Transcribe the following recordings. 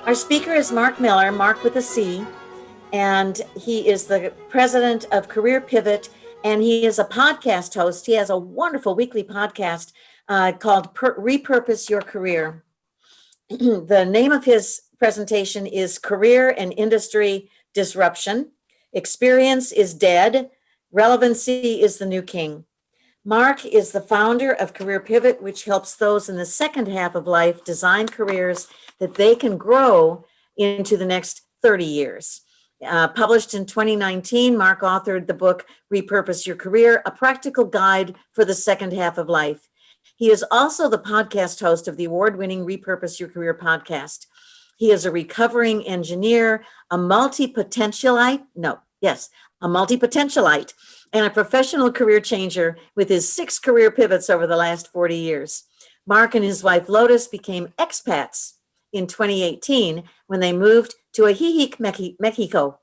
Our speaker is Marc Miller, Marc with a C, and he is the president of Career Pivot, and he is a podcast host. He has a wonderful weekly podcast called Repurpose Your Career. The name of his presentation is Career and Industry Disruption. Experience is dead. Relevancy is the new king. Marc is the founder of Career Pivot, which helps those in the second half of life design careers that they can grow into the next 30 years. Published in 2019, Marc authored the book Repurpose Your Career, a practical guide for the second half of life. He is also the podcast host of the award-winning Repurpose Your Career podcast. He is a recovering engineer, a multi-potentialite, and a professional career changer with his 6 career pivots over the last 40 years. Marc and his wife Lotus became expats in 2018 when they moved to Ajijic, Mexico.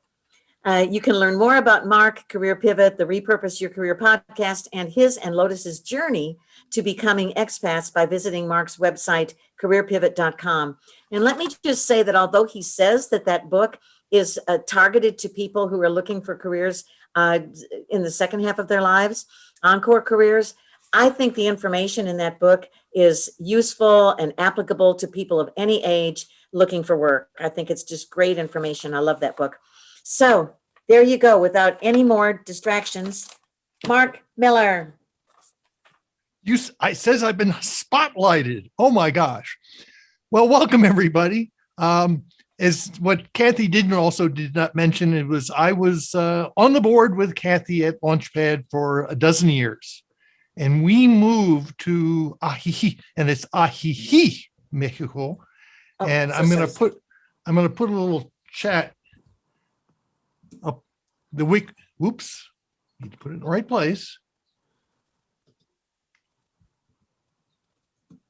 You can learn more about Marc, Career Pivot, the Repurpose Your Career podcast, and his and Lotus's journey to becoming expats by visiting Marc's website, careerpivot.com. And let me just say that although he says that book is targeted to people who are looking for careers in the second half of their lives, encore careers, I think the information in that book is useful and applicable to people of any age looking for work. I think it's just great information. I love that book. So there you go. Without any more distractions, Marc Miller. I says I've been spotlighted. Oh my gosh. Well, welcome everybody. As what Kathy did not mention, I was on the board with Kathy at Launchpad for a dozen years, and we moved to Ajijic, and it's Ajijic, Mexico. And I'm going to put a little chat up the week. Whoops, need to put it in the right place.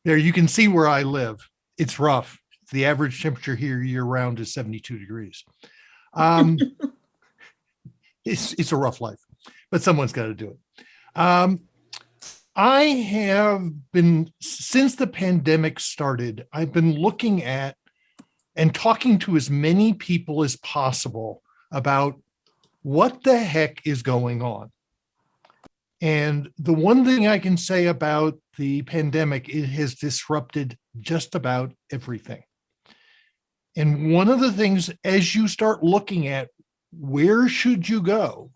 There, you can see where I live. It's rough. The average temperature here year round is 72 degrees. It's a rough life, but someone's got to do it. I have been, since the pandemic started, I've been looking at and talking to as many people as possible about what the heck is going on. And the one thing I can say about the pandemic, it has disrupted just about everything. And one of the things, as you start looking at where should you go,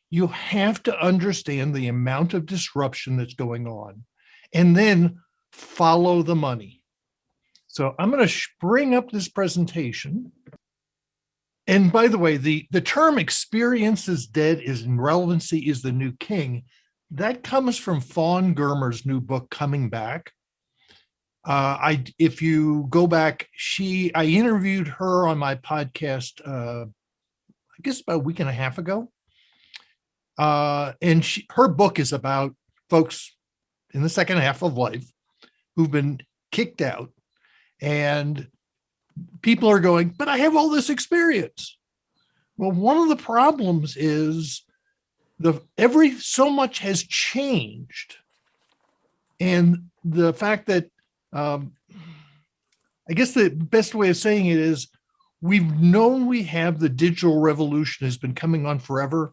you have to understand the amount of disruption that's going on and then follow the money. So I'm going to bring up this presentation. And by the way, the term experience is dead and relevancy is the new king. That comes from Fawn Germer's new book, Coming Back. If you go back, I interviewed her on my podcast, I guess about a week and a half ago. And her book is about folks in the second half of life who've been kicked out, and people are going, but I have all this experience. Well, one of the problems is so much has changed. And the fact that, I guess the best way of saying it is we've known we have the digital revolution has been coming on forever.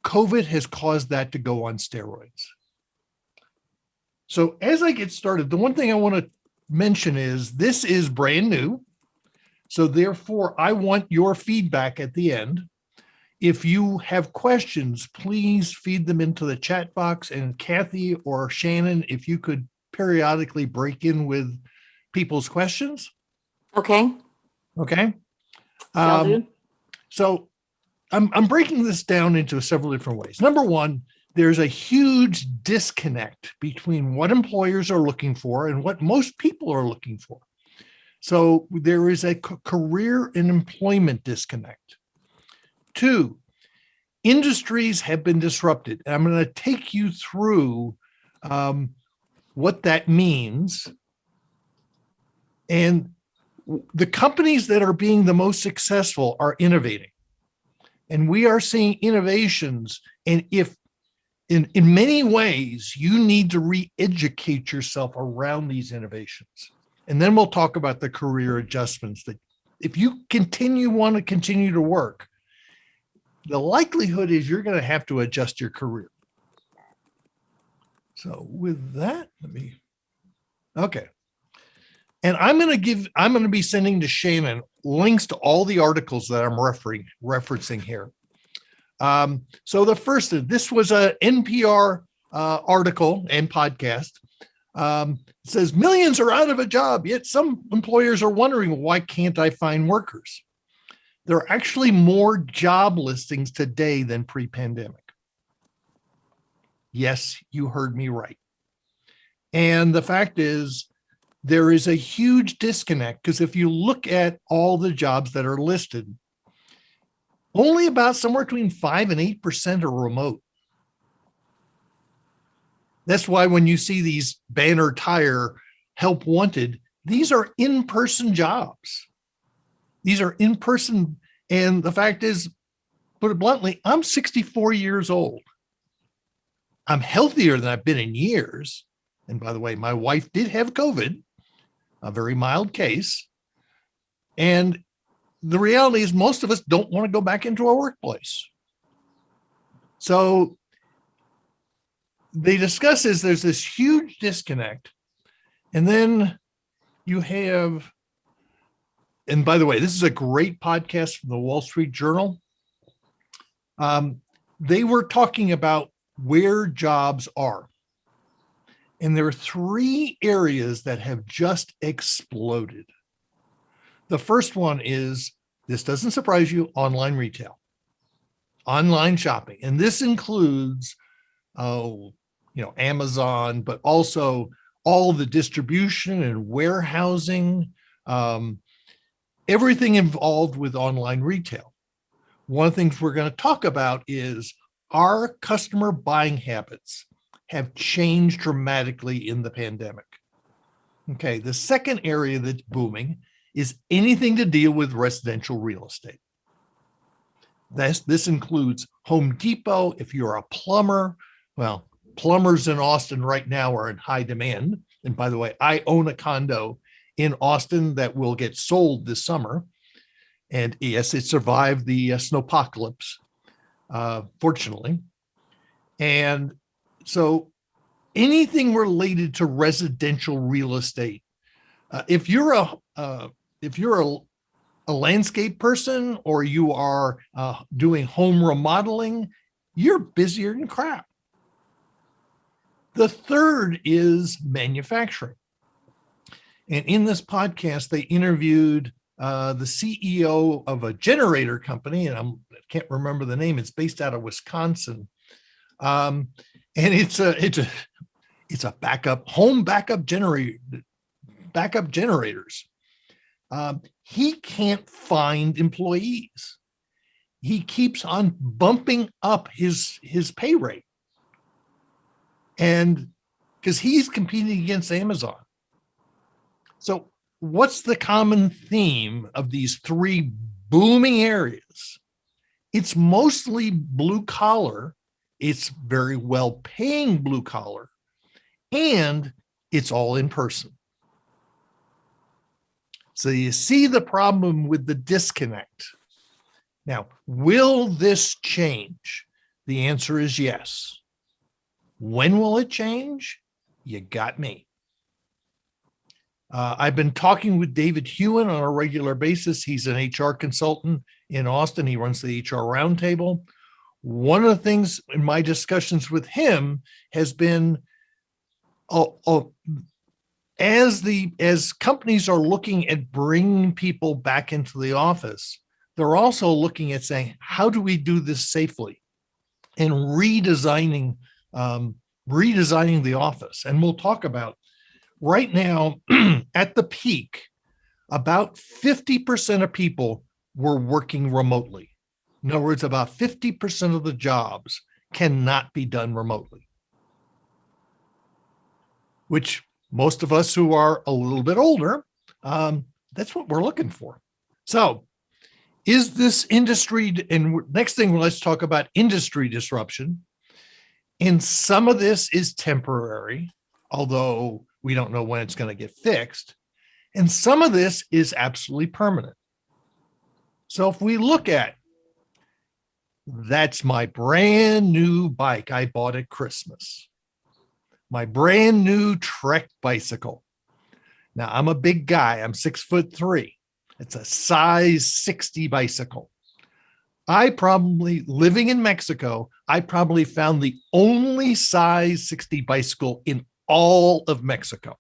COVID has caused that to go on steroids. So as I get started, the one thing I want to mention is this is brand new. So therefore, I want your feedback at the end. If you have questions, please feed them into the chat box. And Kathy or Shannon, if you could periodically break in with people's questions. Okay. Okay. Shall do. So I'm breaking this down into several different ways. Number one, there's a huge disconnect between what employers are looking for and what most people are looking for. So there is a career and employment disconnect. 2, industries have been disrupted. And I'm going to take you through what that means. And the companies that are being the most successful are innovating. And we are seeing innovations. And if in many ways, you need to re-educate yourself around these innovations. And then we'll talk about the career adjustments that if you want to continue to work, the likelihood is you're going to have to adjust your career. So with that, okay. And I'm going to be sending to Shannon links to all the articles that I'm referencing here. So the first, this was a NPR article and podcast. It says millions are out of a job, yet some employers are wondering, why can't I find workers? There are actually more job listings today than pre-pandemic. Yes, you heard me right. And the fact is, there is a huge disconnect, because if you look at all the jobs that are listed, only about somewhere between 5 and 8% are remote. That's why when you see these banner tire help wanted, these are in-person jobs. These are in-person. And the fact is, put it bluntly, I'm 64 years old. I'm healthier than I've been in years. And by the way, my wife did have COVID, a very mild case. And the reality is most of us don't want to go back into our workplace. So they discuss is there's this huge disconnect. And then you have, and by the way, this is a great podcast from the Wall Street Journal. They were talking about where jobs are. And there are 3 areas that have just exploded. The first one is, this doesn't surprise you, online retail, online shopping. And this includes, Amazon, but also all the distribution and warehousing, everything involved with online retail. One of the things we're going to talk about is our customer buying habits have changed dramatically in the pandemic. Okay, the second area that's booming is anything to deal with residential real estate. This includes Home Depot. If you're a plumber, well, plumbers in Austin right now are in high demand. And by the way, I own a condo in Austin that will get sold this summer. And yes, it survived the snowpocalypse, fortunately. And so anything related to residential real estate, if you're a landscape person, or you are doing home remodeling, you're busier than crap. The third is manufacturing. And in this podcast, they interviewed the CEO of a generator company, and I can't remember the name. It's based out of Wisconsin. And it's a home backup generators. He can't find employees. He keeps on bumping up his pay rate, and because he's competing against Amazon. So what's the common theme of these 3 booming areas? It's mostly blue collar. It's very well paying blue collar, and it's all in person. So you see the problem with the disconnect. Now, will this change? The answer is yes. When will it change? You got me. I've been talking with David Hewen on a regular basis. He's an HR consultant in Austin. He runs the HR Roundtable. One of the things in my discussions with him has been, as companies are looking at bringing people back into the office, they're also looking at saying, how do we do this safely, and redesigning the office. And we'll talk about right now at the peak, about 50% of people were working remotely. In other words, about 50% of the jobs cannot be done remotely, which most of us who are a little bit older, that's what we're looking for. So is this industry, and next thing, let's talk about industry disruption. And some of this is temporary, although we don't know when it's going to get fixed. And some of this is absolutely permanent. So if we look at, that's my brand new bike I bought at Christmas, my brand new Trek bicycle. Now I'm a big guy. I'm 6'3". It's a size 60 bicycle. Living in Mexico, I probably found the only size 60 bicycle in all of Mexico.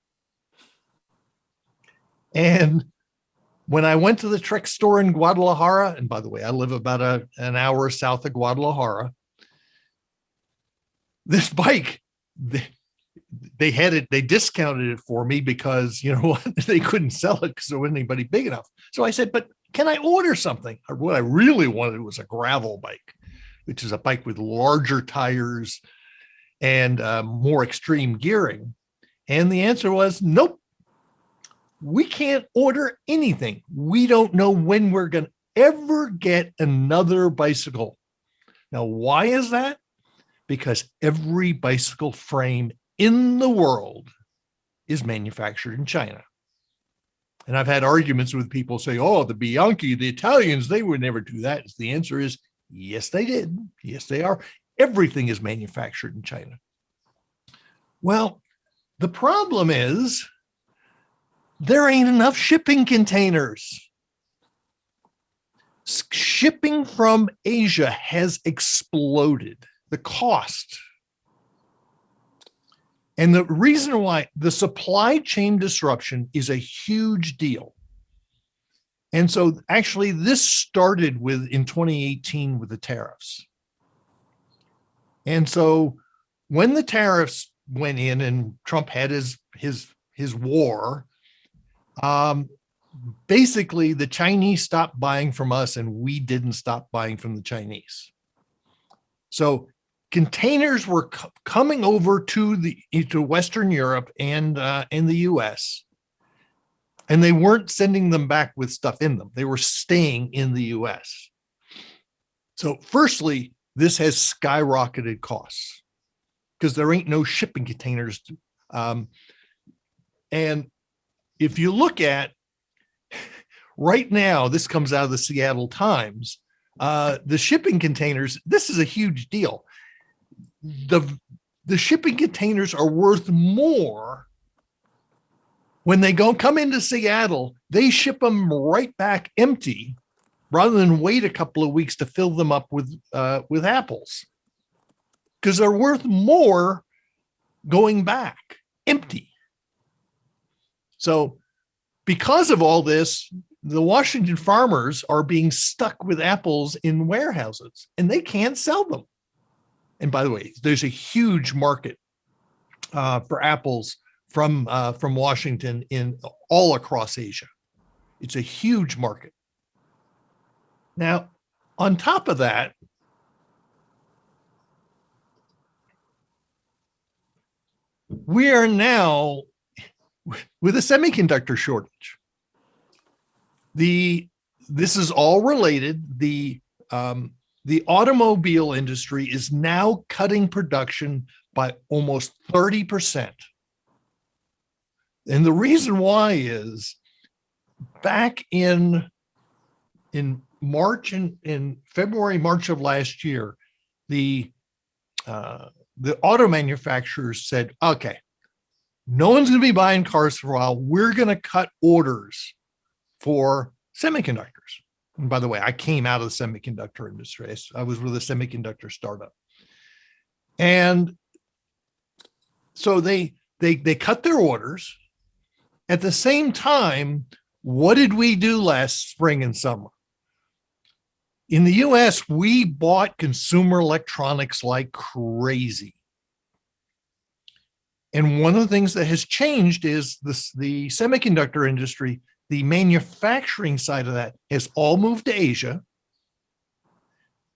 And when I went to the Trek store in Guadalajara, and by the way, I live about an hour south of Guadalajara, this bike, they discounted it for me because, you know what, they couldn't sell it because there wasn't anybody big enough. So I said, but can I order something? What I really wanted was a gravel bike, which is a bike with larger tires and more extreme gearing. And the answer was, nope, we can't order anything. We don't know when we're going to ever get another bicycle. Now, why is that? Because every bicycle frame in the world is manufactured in China. And I've had arguments with people say, oh, the Bianchi, the Italians, they would never do that. The answer is, yes, they did. Yes, they are. Everything is manufactured in China. Well, the problem is there ain't enough shipping containers. Shipping from Asia has exploded. The cost. And the reason why, the supply chain disruption is a huge deal. And so actually this started in 2018 with the tariffs. And so when the tariffs went in and Trump had his war, basically the Chinese stopped buying from us and we didn't stop buying from the Chinese. So containers were coming over to Western Europe and in the US, and they weren't sending them back with stuff in them. They were staying in the US. So firstly, this has skyrocketed costs because there ain't no shipping containers. And if you look at right now, this comes out of the Seattle Times, the shipping containers, this is a huge deal. The shipping containers are worth more when they come into Seattle. They ship them right back empty rather than wait a couple of weeks to fill them up with apples, because they're worth more going back empty. So because of all this, the Washington farmers are being stuck with apples in warehouses and they can't sell them. And by the way, there's a huge market for apples from Washington in all across Asia. It's a huge market. Now, on top of that, we are now with a semiconductor shortage. This is all related. The automobile industry is now cutting production by almost 30%. And the reason why is back in March and in February, March of last year, the auto manufacturers said, okay, no one's going to be buying cars for a while. We're going to cut orders for semiconductors. And by the way, I came out of the semiconductor industry. I was with a semiconductor startup. And so they cut their orders. At the same time, what did we do last spring and summer? In the US, we bought consumer electronics like crazy. And one of the things that has changed is the semiconductor industry, the manufacturing side of that has all moved to Asia.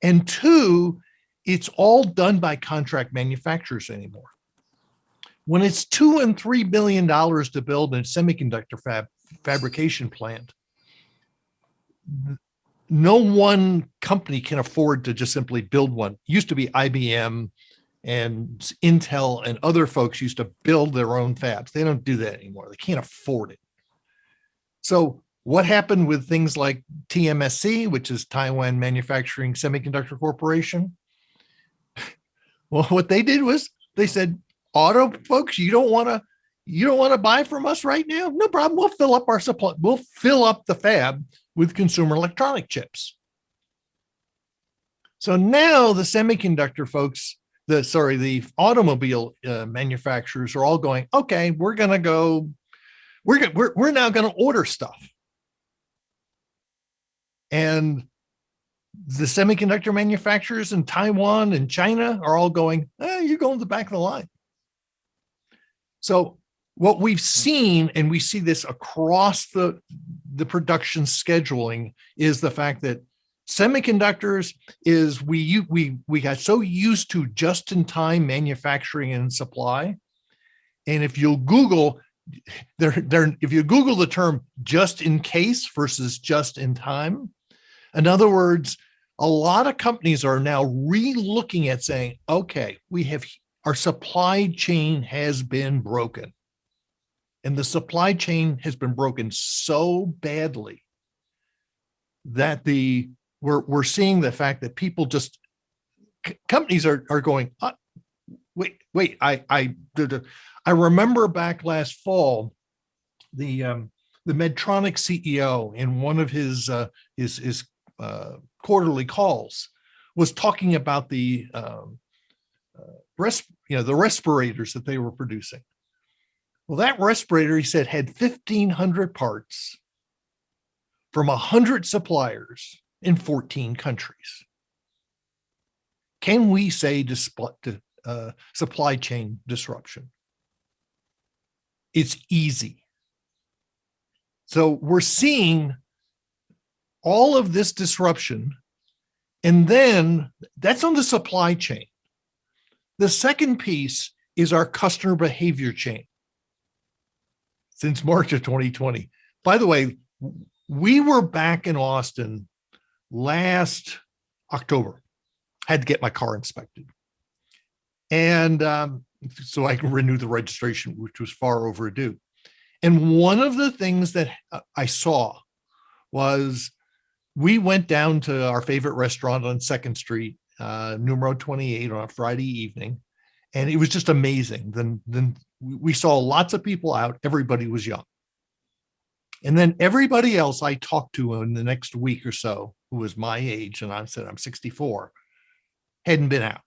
And two, it's all done by contract manufacturers anymore. When it's $2 and $3 billion to build a semiconductor fabrication plant, no one company can afford to just simply build one. It used to be IBM and Intel and other folks used to build their own fabs. They don't do that anymore. They can't afford it. So What happened with things like TMSC, which is Taiwan Manufacturing Semiconductor Corporation? Well, what they did was they said, auto folks, you don't want to buy from us right now? No problem. We'll fill up our supply. We'll fill up the fab with consumer electronic chips. So now the semiconductor folks, the automobile manufacturers are all going, okay, we're now going to order stuff. And the semiconductor manufacturers in Taiwan and China are all going, you're going to the back of the line. So what we've seen, and we see this across the production scheduling, is the fact that semiconductors is we got so used to just-in-time manufacturing and supply. And if you'll Google if you Google the term just in case versus just in time, in other words, a lot of companies are now re-looking at saying, okay, our supply chain has been broken. And the supply chain has been broken so badly that we're seeing the fact that people companies are going, wait, I remember back last fall, the Medtronic CEO in one of his quarterly calls was talking about the respirators that they were producing. Well, that respirator, he said, had 1,500 parts from 100 suppliers in 14 countries. Can we say supply chain disruption? It's easy. So we're seeing all of this disruption, and then that's on the supply chain. The second piece is our customer behavior chain. Since March of 2020. By the way, we were back in Austin last October. Had to get my car inspected. And so I can renew the registration, which was far overdue. And one of the things that I saw was we went down to our favorite restaurant on 2nd Street, numero 28 on a Friday evening. And it was just amazing. Then we saw lots of people out. Everybody was young. And then everybody else I talked to in the next week or so, who was my age, and I said, I'm 64, hadn't been out.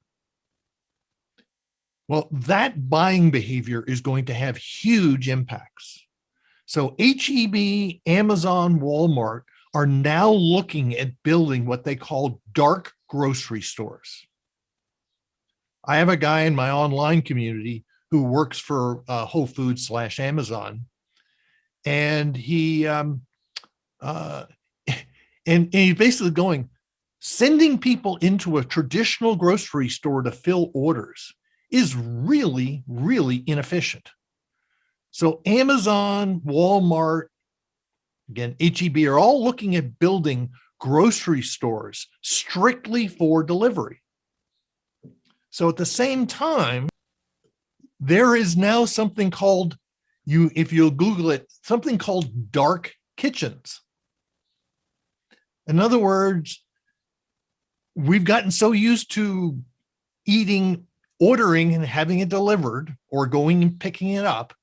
Well, that buying behavior is going to have huge impacts. So HEB, Amazon, Walmart are now looking at building what they call dark grocery stores. I have a guy in my online community who works for Whole Foods / Amazon, and he's basically sending people into a traditional grocery store to fill orders is really, really inefficient. So Amazon, Walmart, again, HEB are all looking at building grocery stores strictly for delivery. So at the same time, there is now something called, if you'll Google it, something called dark kitchens. In other words, we've gotten so used to ordering and having it delivered or going and picking it up.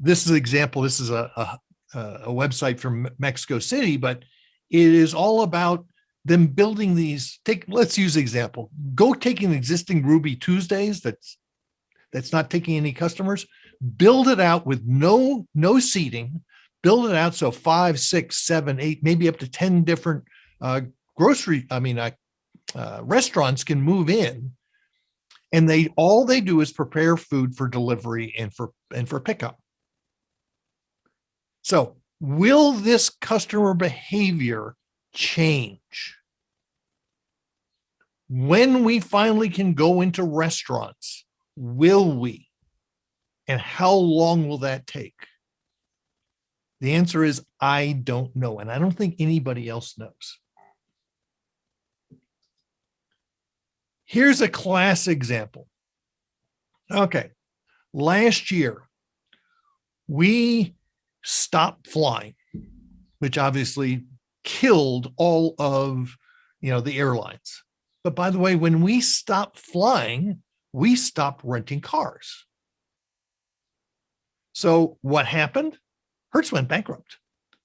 This is an example. This is a website from Mexico City, but it is all about them building these. Let's use the example. Go take an existing Ruby Tuesdays that's not taking any customers, build it out with no seating, build it out so 5, 6, 7, 8, maybe up to 10 different restaurants can move in, and all they do is prepare food for delivery and for pickup. So will this customer behavior change? When we finally can go into restaurants, will we? And how long will that take? The answer is, I don't know. And I don't think anybody else knows. Here's a class example. Okay. Last year, we stopped flying. which obviously killed all of, the airlines. But by the way, when we stopped flying, we stopped renting cars. So what happened? Hertz went bankrupt.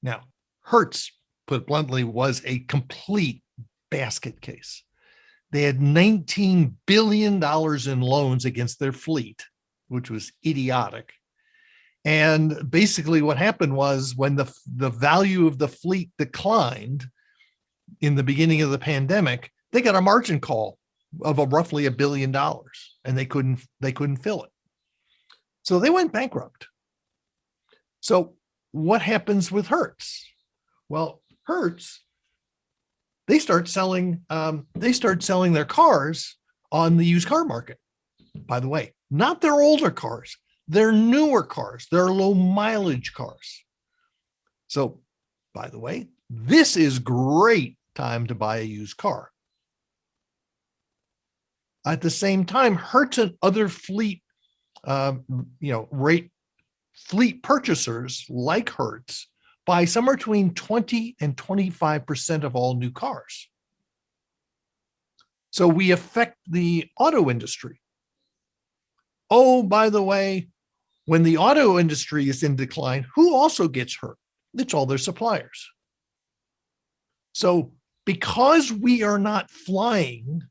Now, Hertz, put bluntly, was a complete basket case. They had $19 billion in loans against their fleet, which was idiotic. And basically what happened was when the value of the fleet declined in the beginning of the pandemic, they got a margin call of roughly $1 billion, and they couldn't fill it. So they went bankrupt. So what happens with Hertz? Well, Hertz, they start selling their cars on the used car market. By the way, not their older cars, their newer cars, their low mileage cars. So, by the way, this is great time to buy a used car. At the same time, Hertz and other fleet purchasers like Hertz buy somewhere between 20 and 25% of all new cars. So we affect the auto industry. Oh, by the way, when the auto industry is in decline, who also gets hurt? It's all their suppliers. So because we are not flying,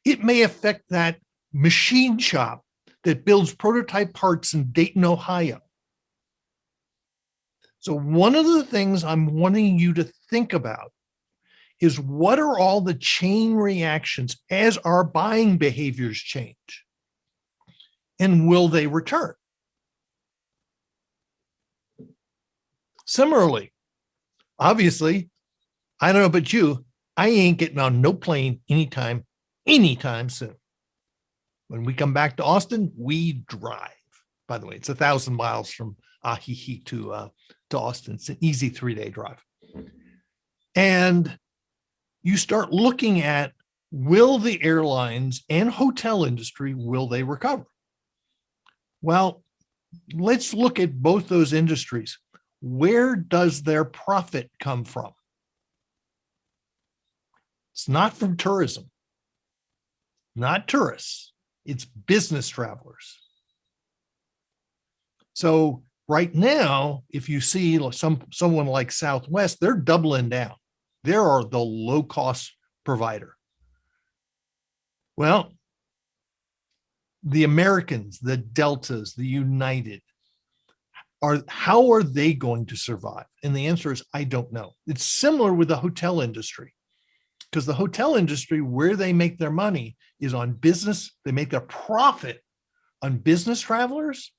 it may affect that machine shop that builds prototype parts in Dayton, Ohio. So one of the things I'm wanting you to think about is what are all the chain reactions as our buying behaviors change? And will they return? Similarly, obviously, I don't know about you, I ain't getting on no plane anytime soon. When we come back to Austin, we drive. By the way, it's 1,000 miles from Ahihi to Austin. It's an easy 3-day drive. And you start looking at, will the airlines and hotel industry, will they recover? Well, let's look at both those industries. Where does their profit come from? It's not from tourism, not tourists. It's business travelers. So right now, if you see someone like Southwest, they're doubling down. They are the low-cost provider. Well, the Americans, the Deltas, the United, how are they going to survive? And the answer is, I don't know. It's similar with the hotel industry, because the hotel industry, where they make their money is on business. They make their profit on business travelers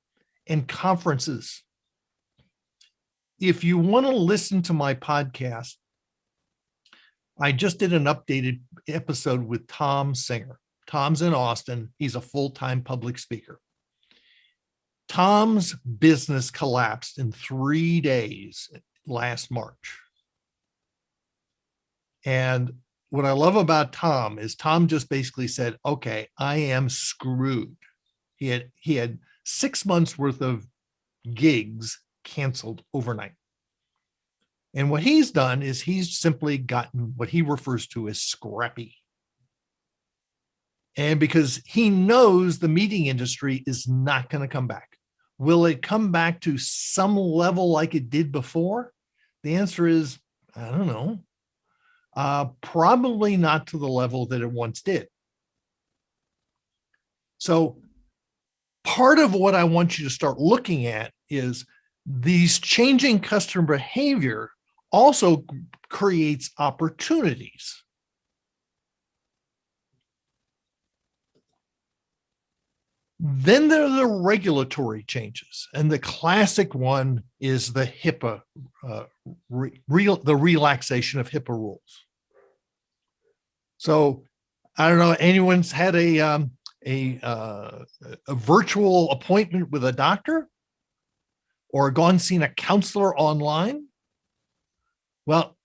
and conferences. If you want to listen to my podcast, I just did an updated episode with Tom Singer. Tom's in Austin. He's a full-time public speaker. Tom's business collapsed in 3 days last March. And what I love about Tom is Tom just basically said, okay, I am screwed. He had 6 months worth of gigs canceled overnight. And what he's done is he's simply gotten what he refers to as scrappy. And because he knows the meeting industry is not going to come back. Will it come back to some level like it did before? The answer is, I don't know. Probably not to the level that it once did. So part of what I want you to start looking at is these changing customer behavior also creates opportunities. Then there are the regulatory changes, and the classic one is the HIPAA, the relaxation of HIPAA rules. So I don't know, anyone's had a virtual appointment with a doctor or gone seen a counselor online? Well,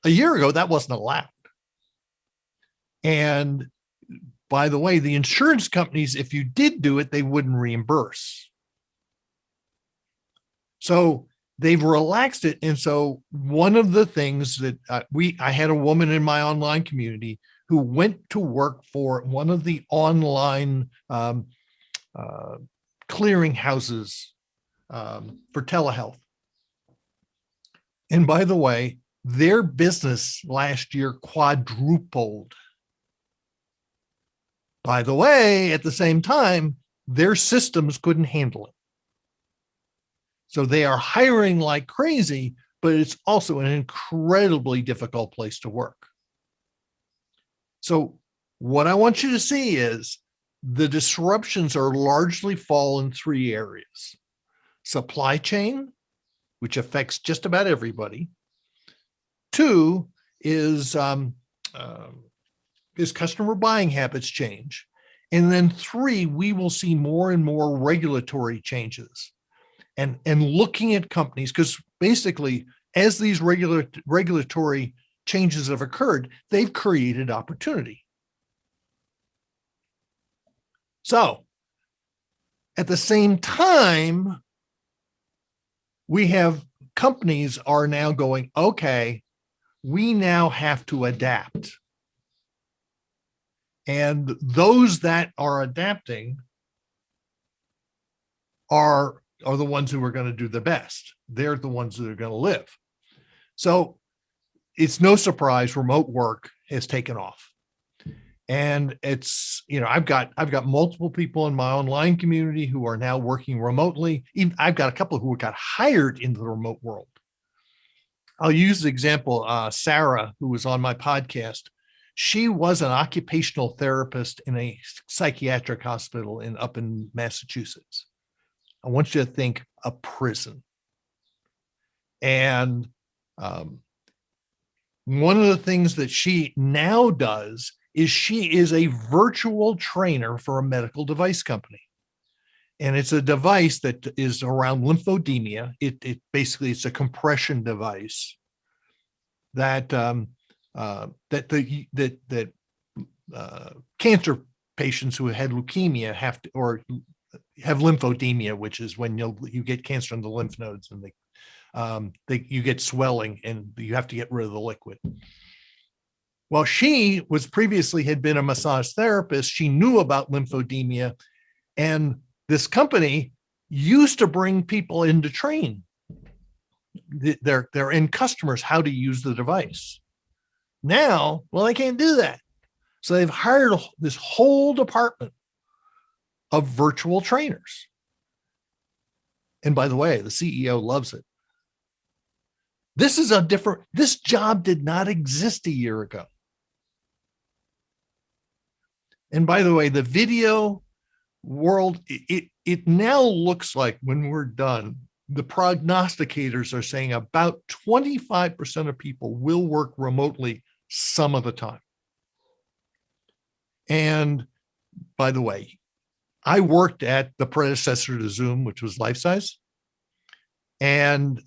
a year ago, that wasn't allowed. And by the way, the insurance companies, if you did do it, they wouldn't reimburse. So they've relaxed it. And so one of the things that I had a woman in my online community who went to work for one of the online clearinghouses for telehealth. And by the way, their business last year quadrupled. By the way, at the same time, their systems couldn't handle it. So they are hiring like crazy, but it's also an incredibly difficult place to work. So what I want you to see is the disruptions are largely fall in three areas: supply chain, which affects just about everybody. Two is customer buying habits change. And then three, we will see more and more regulatory changes. And looking at companies, because basically, as these regulatory changes have occurred, they've created opportunity. So at the same time, we have companies are now going, okay, we now have to adapt. And those that are adapting are the ones who are going to do the best. They're the ones that are going to live. So it's no surprise remote work has taken off. And it's, I've got multiple people in my online community who are now working remotely. Even I've got a couple who got hired into the remote world. I'll use the example, Sarah, who was on my podcast. She was an occupational therapist in a psychiatric hospital up in Massachusetts. I want you to think a prison. And one of the things that she now does is she is a virtual trainer for a medical device company. And it's a device that is around lymphedema. It basically, it's a compression device that cancer patients who had leukemia have to, or have lymphedema, which is when you get cancer in the lymph nodes and you get swelling and you have to get rid of the liquid. Well, she was previously had been a massage therapist. She knew about lymphedema, and this company used to bring people in to train their end customers how to use the device. Now, well, they can't do that. So they've hired this whole department of virtual trainers. And by the way, the CEO loves it. This job did not exist a year ago. And by the way, the video world, it now looks like when we're done, the prognosticators are saying about 25% of people will work remotely some of the time. And by the way, I worked at the predecessor to Zoom, which was Life Size, and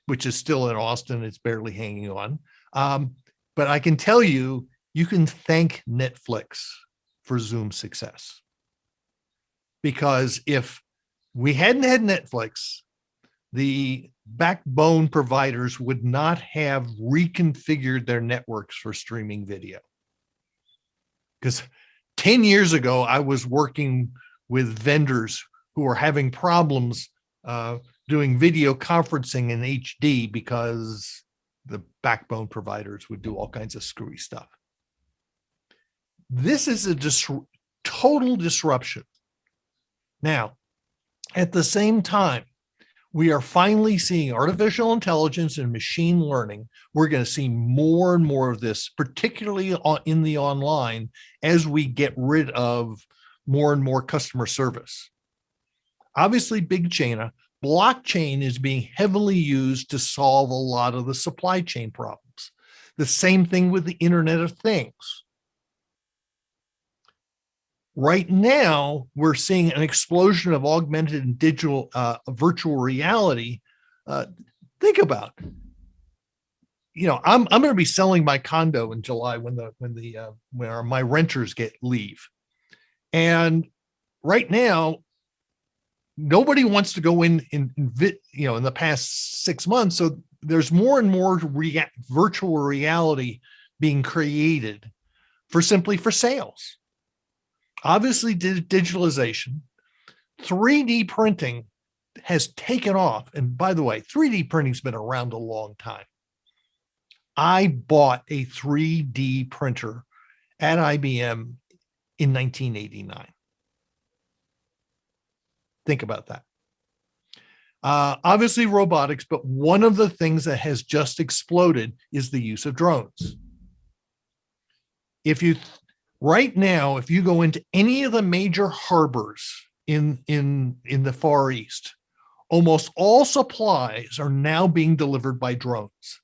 which is still in Austin. It's barely hanging on. But I can tell you, you can thank Netflix for Zoom's success. Because if we hadn't had Netflix, the backbone providers would not have reconfigured their networks for streaming video. Because 10 years ago, I was working with vendors who were having problems doing video conferencing in HD because the backbone providers would do all kinds of screwy stuff. This is a total disruption. Now, at the same time, we are finally seeing artificial intelligence and machine learning. We're going to see more and more of this, particularly in the online, as we get rid of more and more customer service. Obviously, blockchain is being heavily used to solve a lot of the supply chain problems. The same thing with the Internet of Things. Right now, we're seeing an explosion of augmented and digital virtual reality. Think about, I'm going to be selling my condo in July when my renters leave, and right now, nobody wants to go in the past 6 months. So there's more and more virtual reality being created for sales. Obviously, digitalization, 3D printing has taken off. And by the way, 3D printing's been around a long time. I bought a 3D printer at IBM in 1989. Think about that. Obviously robotics, but one of the things that has just exploded is the use of drones. Right now, if you go into any of the major harbors in the Far East, almost all supplies are now being delivered by drones.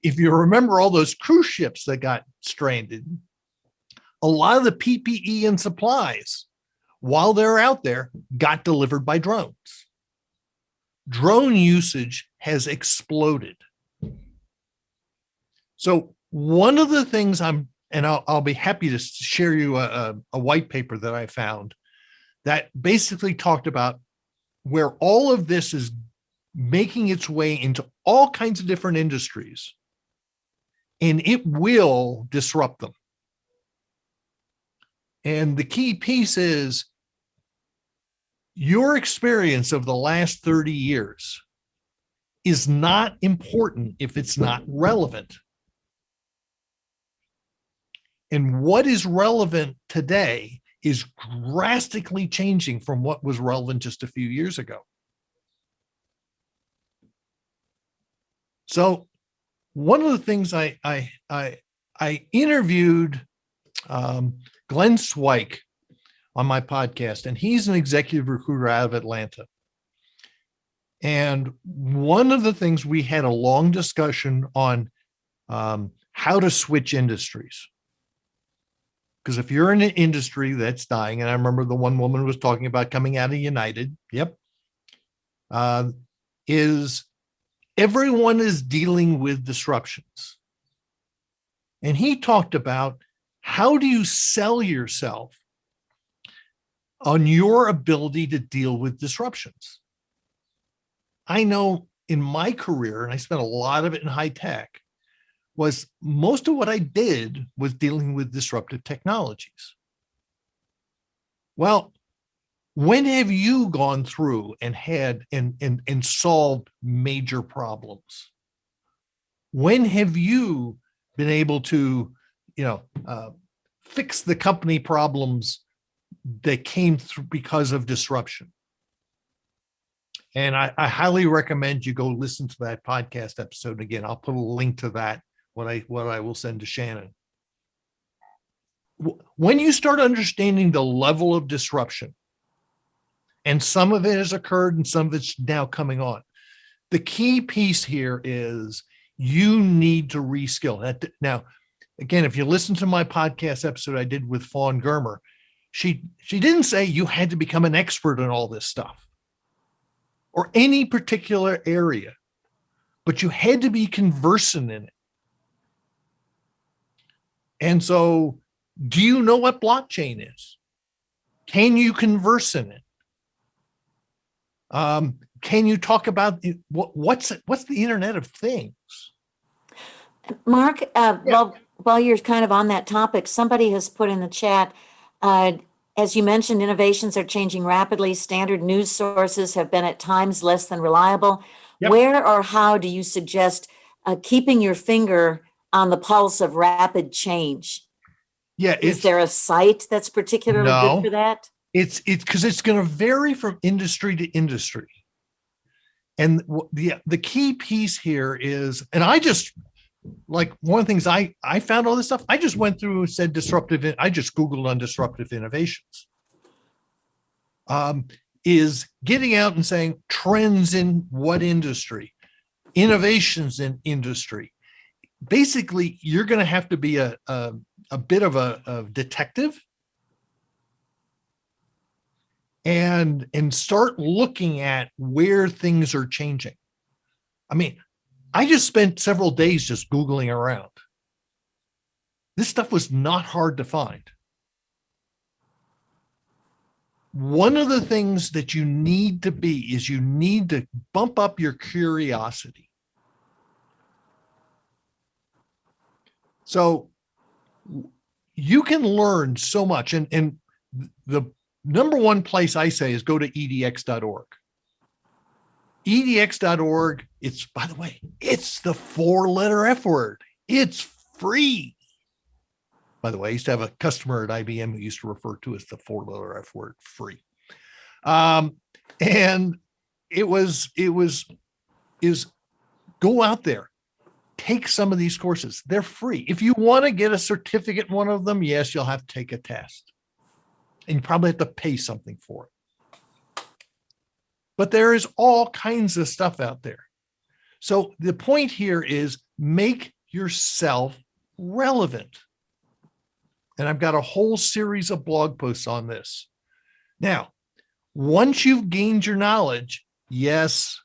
If you remember all those cruise ships that got stranded, a lot of the PPE and supplies, while they're out there, got delivered by drones. Drone usage has exploded. So one of the things I'll be happy to share you a white paper that I found that basically talked about where all of this is making its way into all kinds of different industries, and it will disrupt them. And the key piece is your experience of the last 30 years is not important if it's not relevant. And what is relevant today is drastically changing from what was relevant just a few years ago. So one of the things I interviewed Glenn Swike on my podcast, and he's an executive recruiter out of Atlanta. And one of the things, we had a long discussion on how to switch industries. Because if you're in an industry that's dying, and I remember the one woman was talking about coming out of United, is everyone is dealing with disruptions. And he talked about, how do you sell yourself on your ability to deal with disruptions? I know in my career, and I spent a lot of it in high tech, was most of what I did was dealing with disruptive technologies. Well, when have you gone through and had and solved major problems? When have you been able to, fix the company problems that came through because of disruption? And I highly recommend you go listen to that podcast episode again. I'll put a link to that, what I will send to Shannon. When you start understanding the level of disruption, and some of it has occurred and some of it's now coming on, the key piece here is you need to reskill. Now, again, if you listen to my podcast episode I did with Fawn Germer, she didn't say you had to become an expert in all this stuff or any particular area, but you had to be conversant in it. And so, do you know what blockchain is? Can you converse in it? Can you talk about what's the Internet of Things? Mark, while you're kind of on that topic, somebody has put in the chat, as you mentioned, innovations are changing rapidly. Standard news sources have been at times less than reliable. Yep. Where or how do you suggest keeping your finger on the pulse of rapid change? Yeah. Is there a site that's particularly good for that? It's because it's going to vary from industry to industry. And the key piece here is, and I just, like, one of the things I found all this stuff, I just went through and said I just Googled on disruptive innovations. Is getting out and saying trends in what industry, innovations in industry. Basically, you're going to have to be a bit of a detective and start looking at where things are changing. I mean, I just spent several days just Googling around. This stuff was not hard to find. one of the things that you need to be is you need to bump up your curiosity. So you can learn so much. And the number one place I say is go to edx.org. edx.org, it's, by the way, it's the 4-letter F word. It's free. By the way, I used to have a customer at IBM who used to refer to as the 4-letter F word, free. And is go out there, take some of these courses. They're free. If you want to get a certificate in one of them, yes, you'll have to take a test. And you probably have to pay something for it. But there is all kinds of stuff out there. So the point here is make yourself relevant. And I've got a whole series of blog posts on this. Now, once you've gained your knowledge, yes,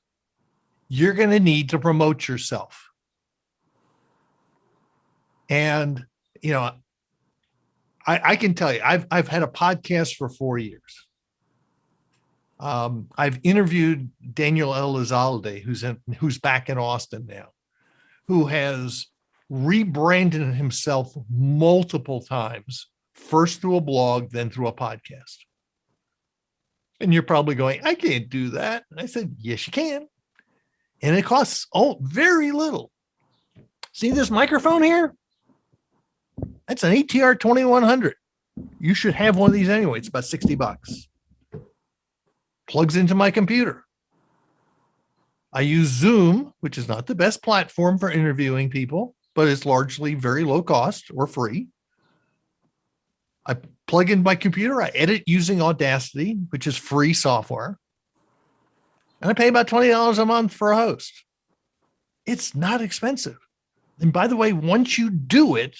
you're going to need to promote yourself. And, you know, I can tell you, I've had a podcast for 4 years. I've interviewed Daniel Elizalde, who's back in Austin now, who has rebranded himself multiple times, first through a blog, then through a podcast. And you're probably going, I can't do that. And I said, yes, you can. And it costs very little. See this microphone here? That's an ATR 2100. You should have one of these anyway. It's about $60. Plugs into my computer. I use Zoom, which is not the best platform for interviewing people, but it's largely very low cost or free. I plug in my computer. I edit using Audacity, which is free software. And I pay about $20 a month for a host. It's not expensive. And by the way, once you do it,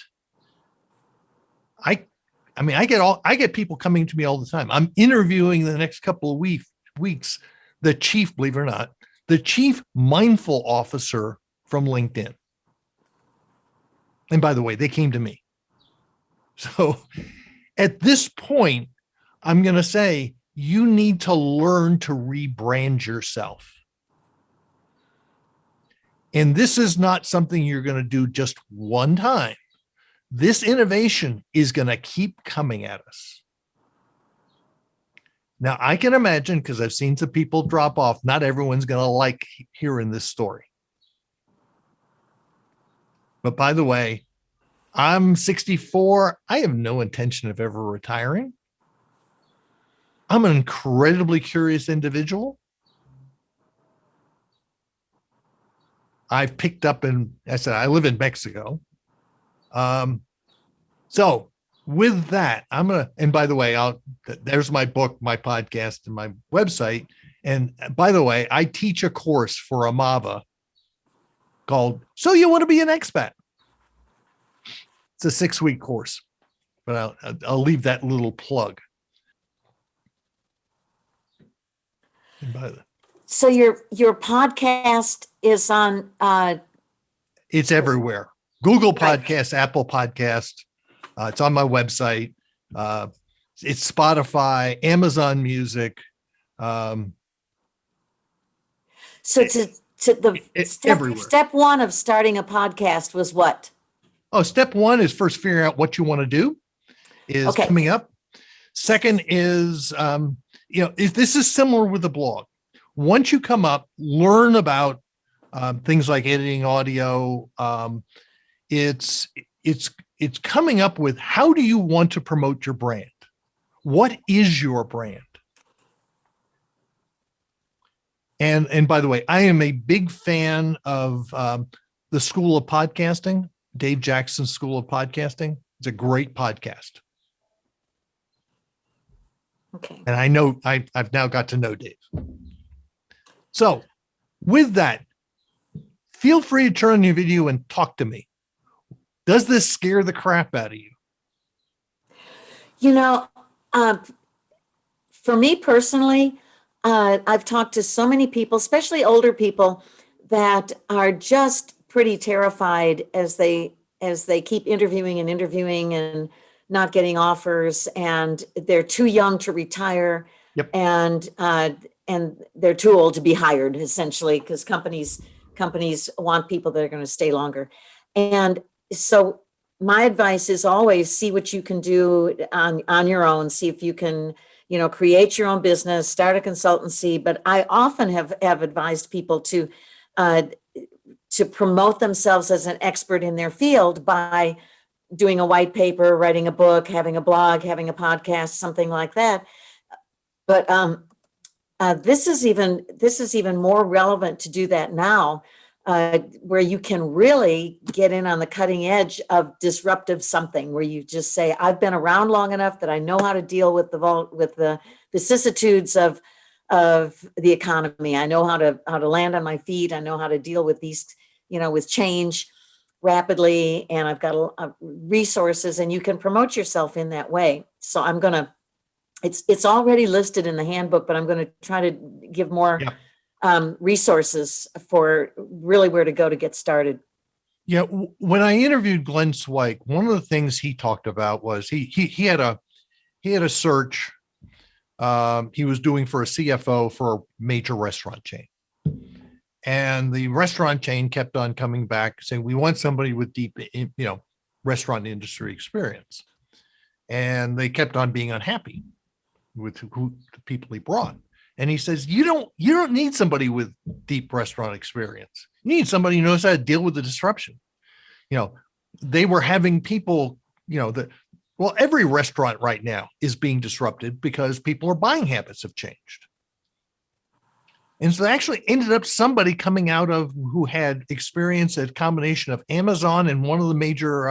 I get people coming to me all the time. I'm interviewing the next couple of weeks, the chief, believe it or not, the chief mindful officer from LinkedIn. And by the way, they came to me. So at this point, I'm going to say you need to learn to rebrand yourself. And this is not something you're going to do just one time. This innovation is going to keep coming at us. Now, I can imagine, because I've seen some people drop off, not everyone's going to like hearing this story. But by the way, I'm 64. I have no intention of ever retiring. I'm an incredibly curious individual. I've picked up I live in Mexico. So with that, and by the way, there's my book, my podcast, and my website. And by the way, I teach a course for Amava called So You Want to Be an Expat. It's a 6-week course, but I'll leave that little plug. So your podcast is on it's everywhere. Google Podcasts, right. Apple Podcast. It's on my website. It's Spotify, Amazon Music. So everywhere. Step one of starting a podcast was what? Oh, step one is first figuring out what you want to do is coming up. Second is, if this is similar with the blog, once you come up, learn about things like editing audio. It's coming up with, how do you want to promote your brand? What is your brand? And by the way, I am a big fan of the School of Podcasting, Dave Jackson's School of Podcasting. It's a great podcast. Okay. And I know I've now got to know Dave. So with that, feel free to turn on your video and talk to me. Does this scare the crap out of you? For me personally, I've talked to so many people, especially older people, that are just pretty terrified as they keep interviewing and not getting offers, and they're too young to retire, Yep. and they're too old to be hired, essentially, because companies want people that are going to stay longer. And so my advice is always see what you can do on your own. See if you can, create your own business, start a consultancy. But I often have advised people uh, to promote themselves as an expert in their field by doing a white paper, writing a book, having a blog, having a podcast, something like that. But this is even more relevant to do that now, where you can really get in on the cutting edge of disruptive something, where you just say, I've been around long enough that I know how to deal with the vicissitudes of the economy. I know how to land on my feet. I know how to deal with these, with change rapidly, and I've got resources, and you can promote yourself in that way. So it's already listed in the handbook, but I'm going to try to give more resources for really where to go to get started. Yeah, when I interviewed Glenn Zweig, one of the things he talked about was he had a search he was doing for a CFO for a major restaurant chain. And the restaurant chain kept on coming back saying, we want somebody with deep, restaurant industry experience. And they kept on being unhappy with the people he brought. And he says, you don't need somebody with deep restaurant experience. You need somebody who knows how to deal with the disruption. They were having people, every restaurant right now is being disrupted because people's buying habits have changed. And so they actually ended up somebody coming out of who had experience at a combination of Amazon and one of the major,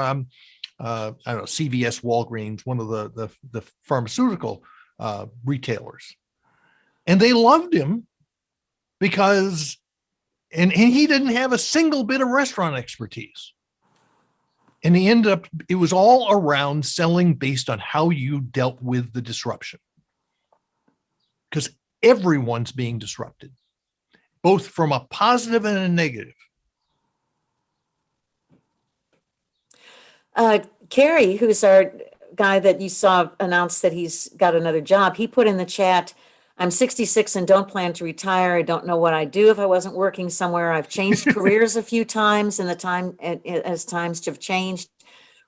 CVS, Walgreens, one of the pharmaceutical retailers. And they loved him because, and he didn't have a single bit of restaurant expertise. And he ended up, it was all around selling based on how you dealt with the disruption. Because everyone's being disrupted, both from a positive and a negative. Carrie, who's our guy that you saw announce that he's got another job, he put in the chat, I'm 66 and don't plan to retire. I don't know what I'd do if I wasn't working somewhere. I've changed careers a few times in the time as times have changed.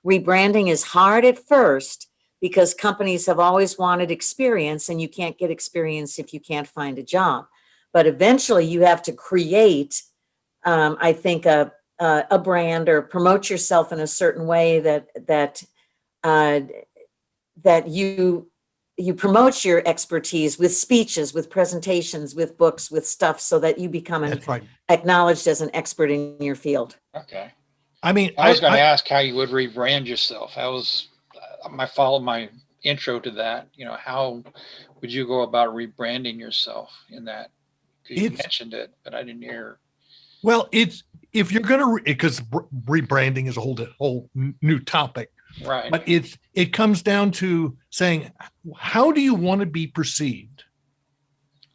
Rebranding is hard at first because companies have always wanted experience, and you can't get experience if you can't find a job. But eventually you have to create, I think, a brand or promote yourself in a certain way that you promote your expertise with speeches, with presentations, with books, with stuff, so that you become acknowledged as an expert in your field. Okay. I mean, I was going to ask how you would rebrand yourself. That was my intro to that. How would you go about rebranding yourself in that? Because you mentioned it, but I didn't hear. Well, if you're going to, because rebranding is a whole new topic. Right. But it comes down to saying, how do you want to be perceived?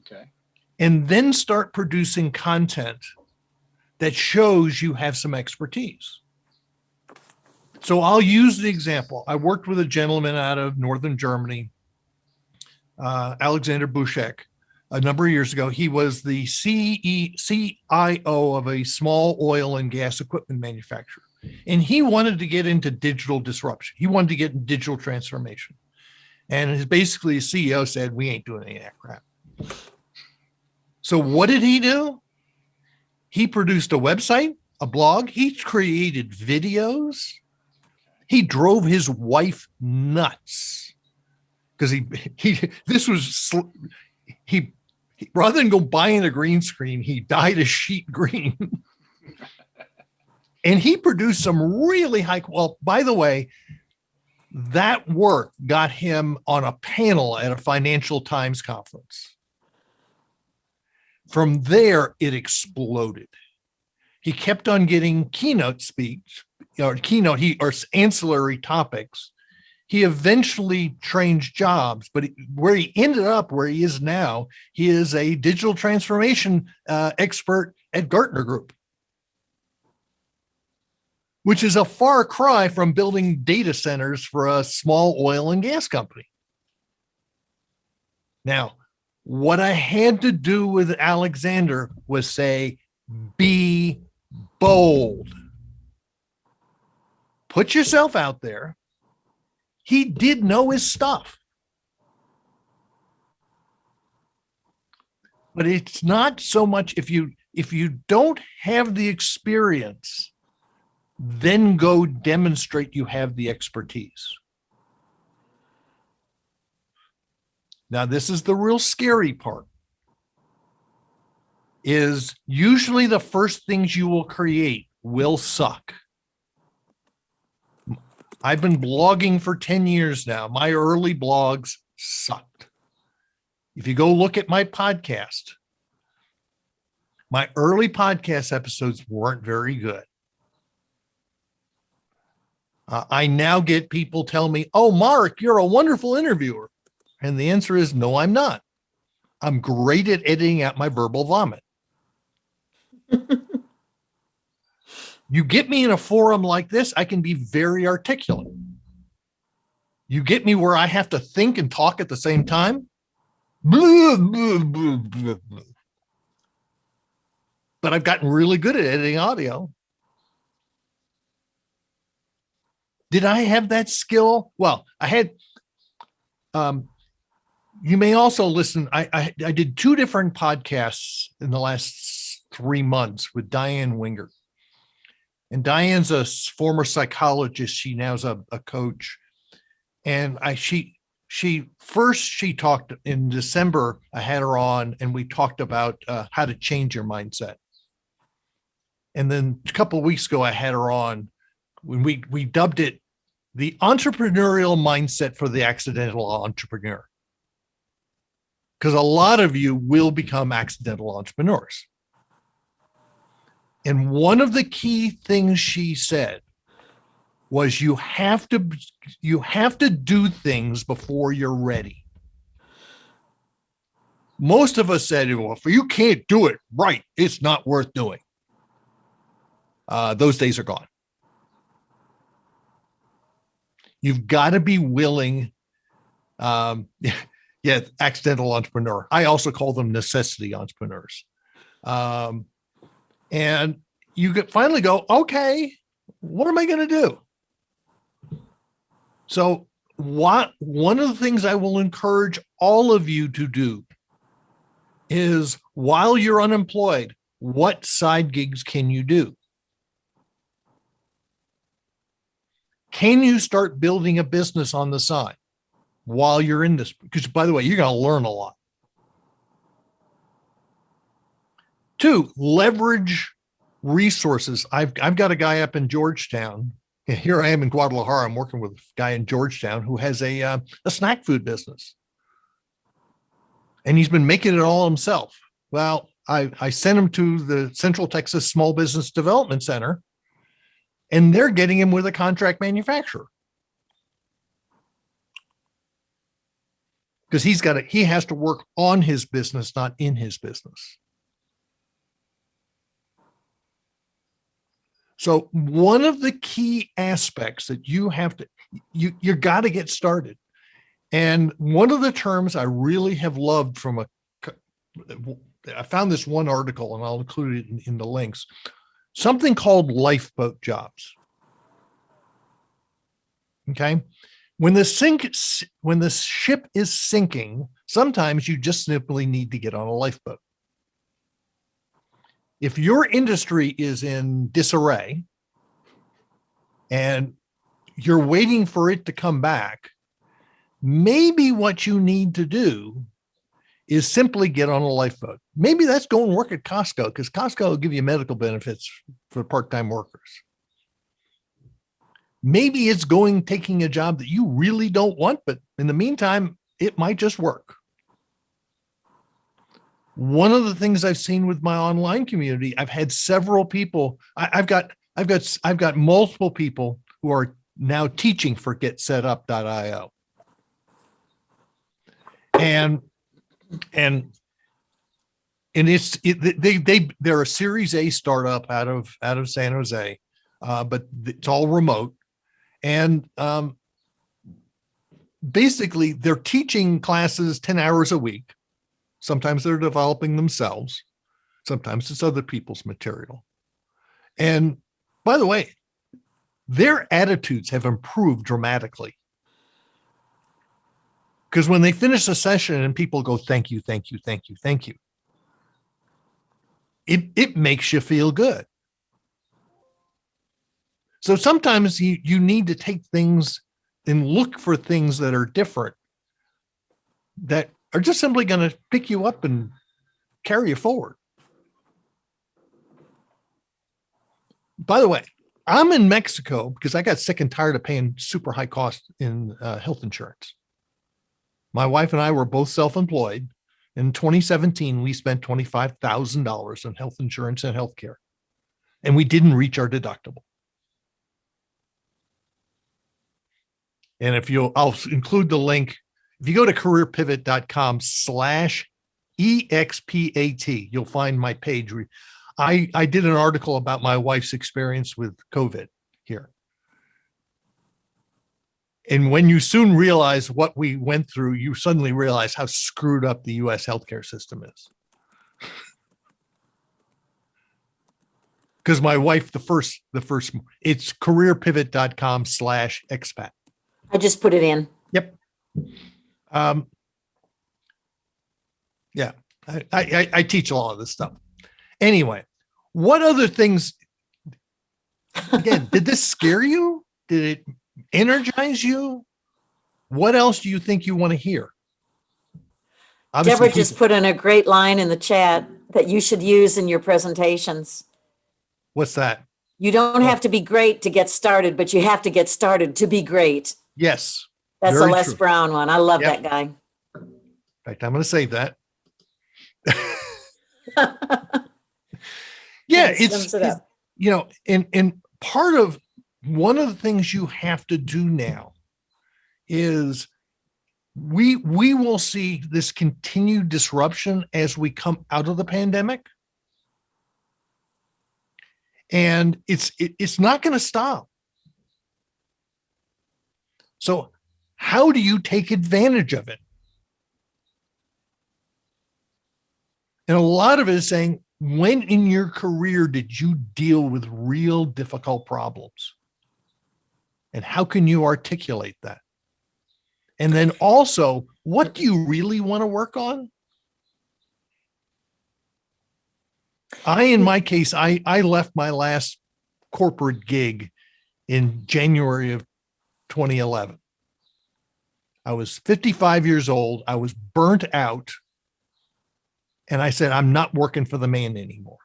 Okay. And then start producing content that shows you have some expertise. So I'll use the example. I worked with a gentleman out of Northern Germany, Alexander Buschek, a number of years ago. He was the CIO of a small oil and gas equipment manufacturer. And he wanted to get into digital disruption. He wanted to get in digital transformation. And his CEO said, we ain't doing any of that crap. So what did he do? He produced a website, a blog. He created videos. He drove his wife nuts because rather than go buying a green screen, he dyed a sheet green. And he produced some really well, by the way, that work got him on a panel at a Financial Times conference. From there, it exploded. He kept on getting keynote speech or ancillary topics. He eventually changed jobs, but where he ended up, where he is now, he is a digital transformation expert at Gartner Group. which is a far cry from building data centers for a small oil and gas company. Now, what I had to do with Alexander was say, be bold. Put yourself out there. He did know his stuff. But it's not so much if you don't have the experience, then go demonstrate you have the expertise. Now, this is the real scary part, is usually the first things you will create will suck. I've been blogging for 10 years now. My early blogs sucked. If you go look at my podcast, my early podcast episodes weren't very good. I now get people tell me, oh, Mark, you're a wonderful interviewer. And the answer is no, I'm not. I'm great at editing out my verbal vomit. You get me in a forum like this, I can be very articulate. You get me where I have to think and talk at the same time. Blah, blah, blah, blah, blah. But I've gotten really good at editing audio. Did I have that skill? Well, I had, you may also listen. I did 2 different podcasts in the last 3 months with Diane Winger. And Diane's a former psychologist. She now's a coach. And she talked in December. I had her on and we talked about how to change your mindset. And then a couple of weeks ago, I had her on when we dubbed it the entrepreneurial mindset for the accidental entrepreneur. Because a lot of you will become accidental entrepreneurs. And one of the key things she said was you have to do things before you're ready. Most of us said, well, if you can't do it right, it's not worth doing. Those days are gone. You've got to be willing. Accidental entrepreneur. I also call them necessity entrepreneurs. And you could finally go, okay, what am I going to do? So one of the things I will encourage all of you to do is while you're unemployed, what side gigs can you do? Can you start building a business on the side while you're in this? Because, by the way, you're going to learn a lot. 2, leverage resources. I've got a guy up in Georgetown. Here I am in Guadalajara. I'm working with a guy in Georgetown who has a snack food business. And he's been making it all himself. Well, I sent him to the Central Texas Small Business Development Center, and they're getting him with a contract manufacturer. Because he has to work on his business, not in his business. So one of the key aspects that you got to get started. And one of the terms I really have loved I found this one article and I'll include it in the links, something called lifeboat jobs. Okay. When the ship is sinking, sometimes you just simply need to get on a lifeboat. If your industry is in disarray and you're waiting for it to come back, maybe what you need to do is simply get on a lifeboat. Maybe that's go and work at Costco, because Costco will give you medical benefits for part-time workers. Maybe it's taking a job that you really don't want, but in the meantime, it might just work. One of the things I've seen with my online community, I've had several people. I've got multiple people who are now teaching for getsetup.io. And they're a Series A startup out of San Jose. but it's all remote. And basically, they're teaching classes 10 hours a week. Sometimes they're developing themselves. Sometimes it's other people's material. And by the way, their attitudes have improved dramatically. Because when they finish a session and people go, thank you, thank you, thank you, thank you, it makes you feel good. So sometimes you need to take things and look for things that are different, that are just simply going to pick you up and carry you forward. By the way, I'm in Mexico because I got sick and tired of paying super high cost in health insurance. My wife and I were both self-employed. In 2017, we spent $25,000 on health insurance and healthcare, and we didn't reach our deductible. And I'll include the link. If you go to careerpivot.com/EXPAT, you'll find my page. I did an article about my wife's experience with COVID here. And when you soon realize what we went through, you suddenly realize how screwed up the US healthcare system is. Because my wife, the first, it's careerpivot.com/expat. I just put it in. Yep. Yeah, I teach a lot of this stuff. Anyway, what other things, again, did this scare you? Did it energize you? What else do you think you want to hear? Obviously, Deborah just put in a great line in the chat that you should use in your presentations. What's that? You don't have to be great to get started, but you have to get started to be great. Yes. That's a very Les true. Brown one. I love Yep. that guy. In fact, I'm going to save that. Yeah, That sums it up. and part of one of the things you have to do now is we will see this continued disruption as we come out of the pandemic. And it's not going to stop. So how do you take advantage of it? And a lot of it is saying, when in your career did you deal with real difficult problems? And how can you articulate that? And then also, what do you really want to work on? In my case, I left my last corporate gig in January of 2011. I was 55 years old. I was burnt out. And I said, I'm not working for the man anymore.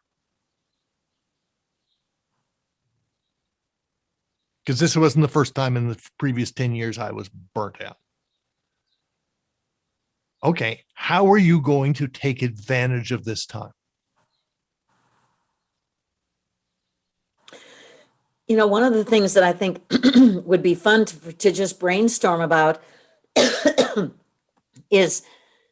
Because this wasn't the first time in the previous 10 years I was burnt out. Okay, how are you going to take advantage of this time? One of the things that I think would be fun to just brainstorm about is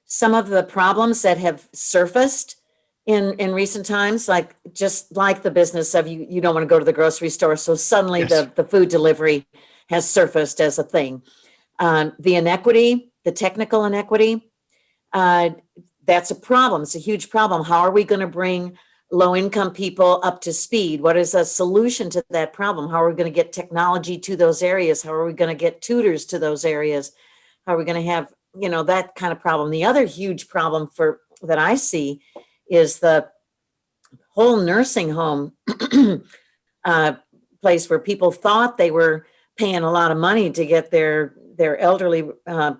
some of the problems that have surfaced in recent times, like just like the business of you don't want to go to the grocery store. So suddenly Yes. the food delivery has surfaced as a thing. The inequity, the technical inequity, that's a problem. It's a huge problem. How are we going to bring low-income people up to speed? What is a solution to that problem? How are we going to get technology to those areas? How are we going to get tutors to those areas? How are we going to have, that kind of problem? The other huge problem that I see is the whole nursing home place where people thought they were paying a lot of money to get their elderly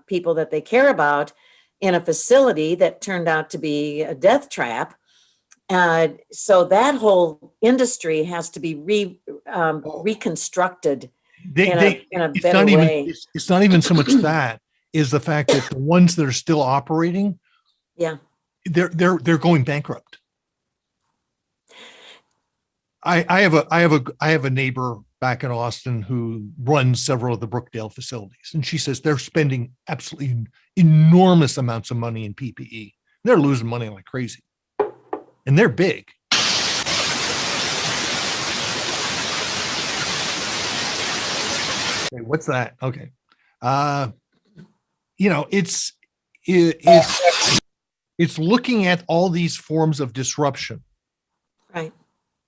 people that they care about in a facility that turned out to be a death trap. So that whole industry has to be reconstructed in a better way. It's not even so much that, is the fact that the ones that are still operating, yeah, they're going bankrupt. I have a neighbor back in Austin who runs several of the Brookdale facilities, and she says they're spending absolutely enormous amounts of money in PPE. They're losing money like crazy. And they're big. Okay, what's that? Okay. You know, it's looking at all these forms of disruption. Right.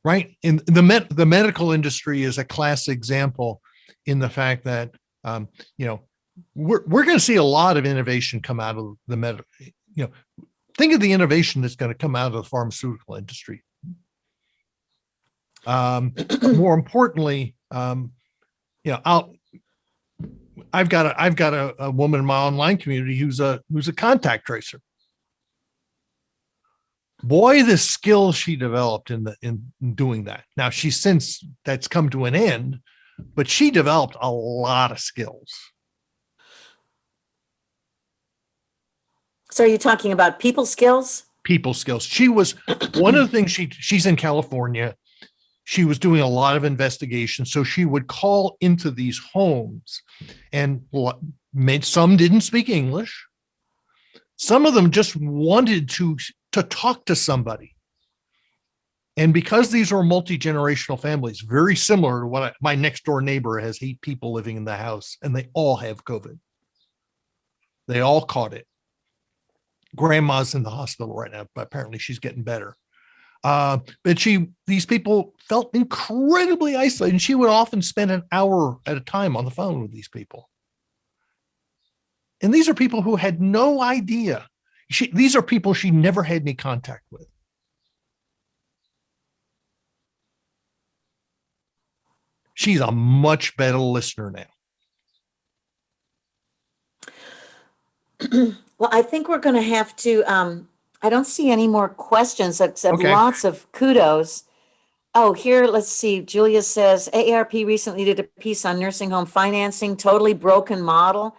Right. In the medical industry is a classic example in the fact that you know, we're going to see a lot of innovation come out of the think of the innovation that's going to come out of the pharmaceutical industry. But more importantly, you know, I've got a woman in my online community who's a contact tracer. Boy, the skill she developed in doing that. Now that's come to an end, but she developed a lot of skills. So are you talking about people skills? People skills. She was one of the things she's in California. She was doing a lot of investigation. So she would call into these homes, and some didn't speak English. Some of them just wanted to talk to somebody. And because these are multi-generational families, very similar to what my next door neighbor has 8 people living in the house, and they all have COVID. They all caught it. Grandma's in the hospital right now, but apparently she's getting better. But these people felt incredibly isolated, and she would often spend an hour at a time on the phone with these people. And these are people who had no idea. These are people she never had any contact with. She's a much better listener now. Well, I think we're going to have to, I don't see any more questions except lots of kudos. Oh, here, let's see. Julia says AARP recently did a piece on nursing home financing, totally broken model.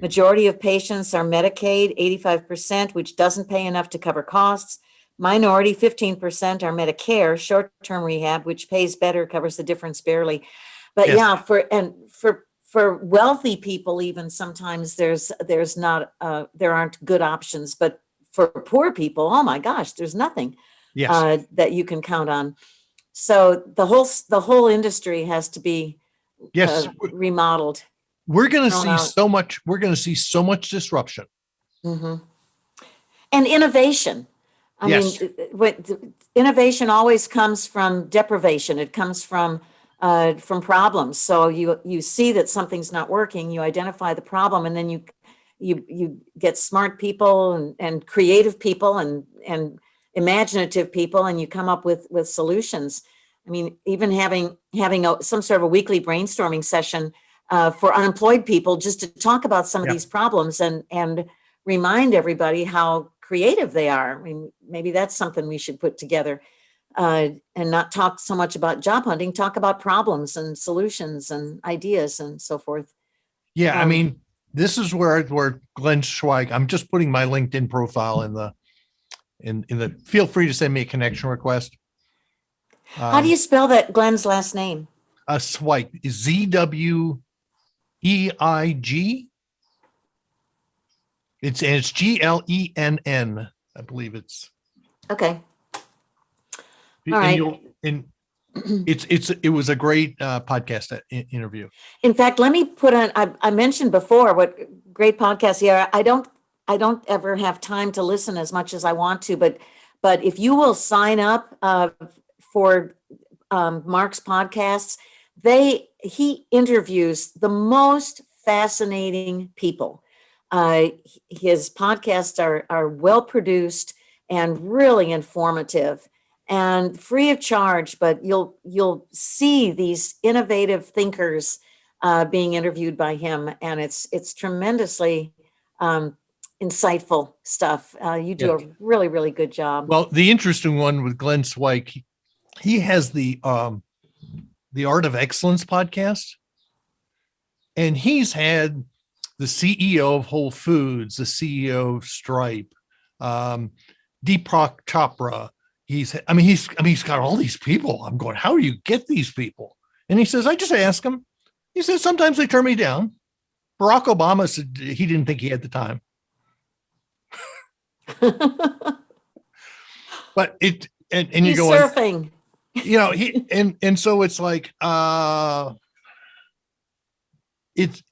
Majority of patients are Medicaid, 85%, which doesn't pay enough to cover costs. Minority, 15% are Medicare, short-term rehab, which pays better, covers the difference barely. But yeah, for wealthy people, even sometimes there aren't good options. But for poor people, oh my gosh, there's nothing that you can count on. So the whole industry has to be remodeled. We're going to see so much. We're going to see so much disruption. Mm-hmm. And innovation. I mean, innovation always comes from deprivation. It comes from problems. So you see that something's not working, you identify the problem, and then you get smart people and creative people and imaginative people, and you come up with solutions. I mean, even having some sort of a weekly brainstorming session for unemployed people, just to talk about some of these problems and remind everybody how creative they are. I mean, maybe that's something we should put together. And not talk so much about job hunting, talk about problems and solutions and ideas and so forth. Yeah, I mean, this is where Glenn Schweig, I'm just putting my LinkedIn profile in the, feel free to send me a connection request. How do you spell that Glenn's last name? Zweig, ZWEIG. It's GLENN. I believe it's. Okay. All right. It was a great podcast interview. In fact, let me put on. I mentioned before what great podcasts here. I don't ever have time to listen as much as I want to, but if you will sign up for Marc's podcasts, he interviews the most fascinating people. His podcasts are well produced and really informative and free of charge, but you'll see these innovative thinkers being interviewed by him, and it's tremendously insightful stuff. You do a really, really good job. Well, the interesting one with Glenn Zweig, he has the Art of Excellence podcast, and he's had the CEO of Whole Foods, the CEO of Stripe, Deepak Chopra. He's got all these people. I'm going, how do you get these people? And he says, I just ask them. He says, sometimes they turn me down. Barack Obama said he didn't think he had the time. But and you're going surfing. You know, and so it's like it's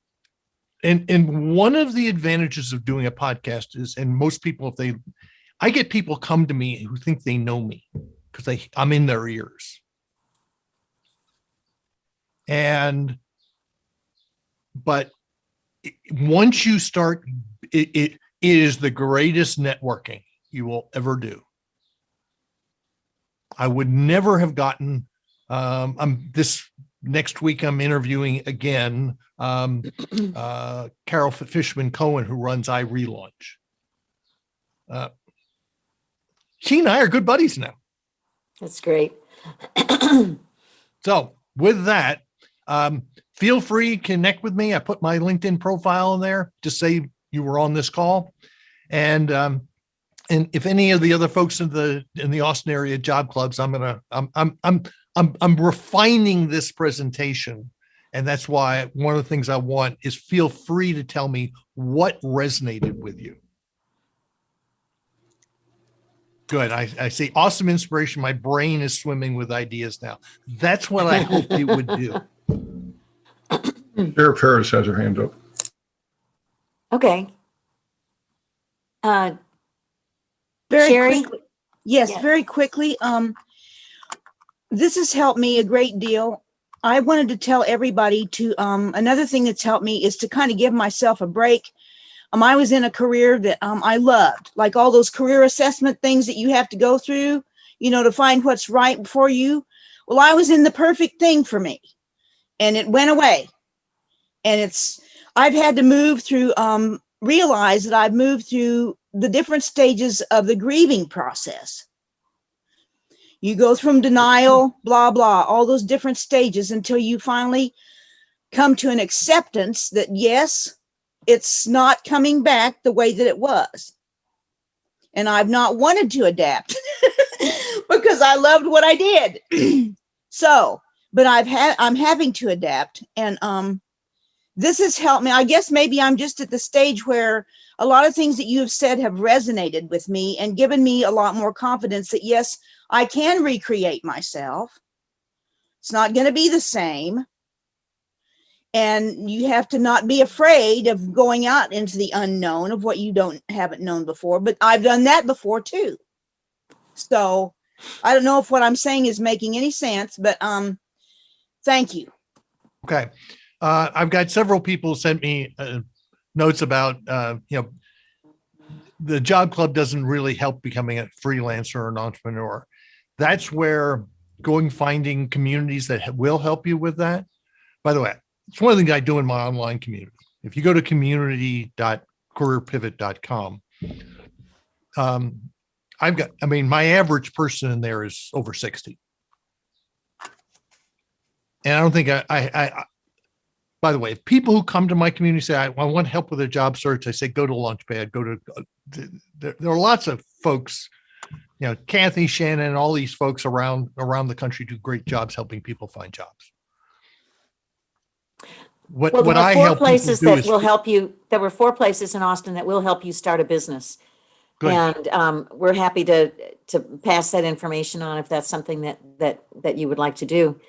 and one of the advantages of doing a podcast is, and most people, I get people come to me who think they know me because I'm in their ears. But once you start, it is the greatest networking you will ever do. I would never have gotten, this next week, I'm interviewing again, Carol Fishman Cohen, who runs iRelaunch. She and I are good buddies now. That's great. So with that, feel free to connect with me. I put my LinkedIn profile in there. Just say you were on this call. And if any of the other folks in the Austin area job clubs, I'm refining this presentation. And that's why one of the things I want is feel free to tell me what resonated with you. Good. I see awesome inspiration. My brain is swimming with ideas now. That's what I hoped it would do. Sheriff Harris has her hand up. Okay. Very Sherry? quickly. Yes, Yeah. very quickly. This has helped me a great deal. I wanted to tell everybody to, another thing that's helped me is to kind of give myself a break. I was in a career that I loved, like all those career assessment things that you have to go through, to find what's right for you. Well, I was in the perfect thing for me, and it went away. And I've had to move through, realize that I've moved through the different stages of the grieving process. You go from denial, blah, blah, all those different stages until you finally come to an acceptance that, yes, it's not coming back the way that it was. And I've not wanted to adapt because I loved what I did. But I'm having to adapt. And this has helped me. I guess maybe I'm just at the stage where a lot of things that you have said have resonated with me and given me a lot more confidence that, yes, I can recreate myself. It's not going to be the same. And you have to not be afraid of going out into the unknown of what you haven't known before. But I've done that before too. So I don't know if what I'm saying is making any sense, but thank you. Okay. I've got several people sent me notes about, the job club doesn't really help becoming a freelancer or an entrepreneur. That's where finding communities that will help you with that. By the way, it's one of the things I do in my online community. If you go to community.careerpivot.com, my average person in there is over 60. And I don't think by the way, if people who come to my community say, I want help with a job search, I say, go to Launchpad, there are lots of folks, Kathy, Shannon, and all these folks around the country do great jobs helping people find jobs. There were 4 places that will help you. There were 4 places in Austin that will help you start a business. Good. And we're happy to pass that information on if that's something that you would like to do.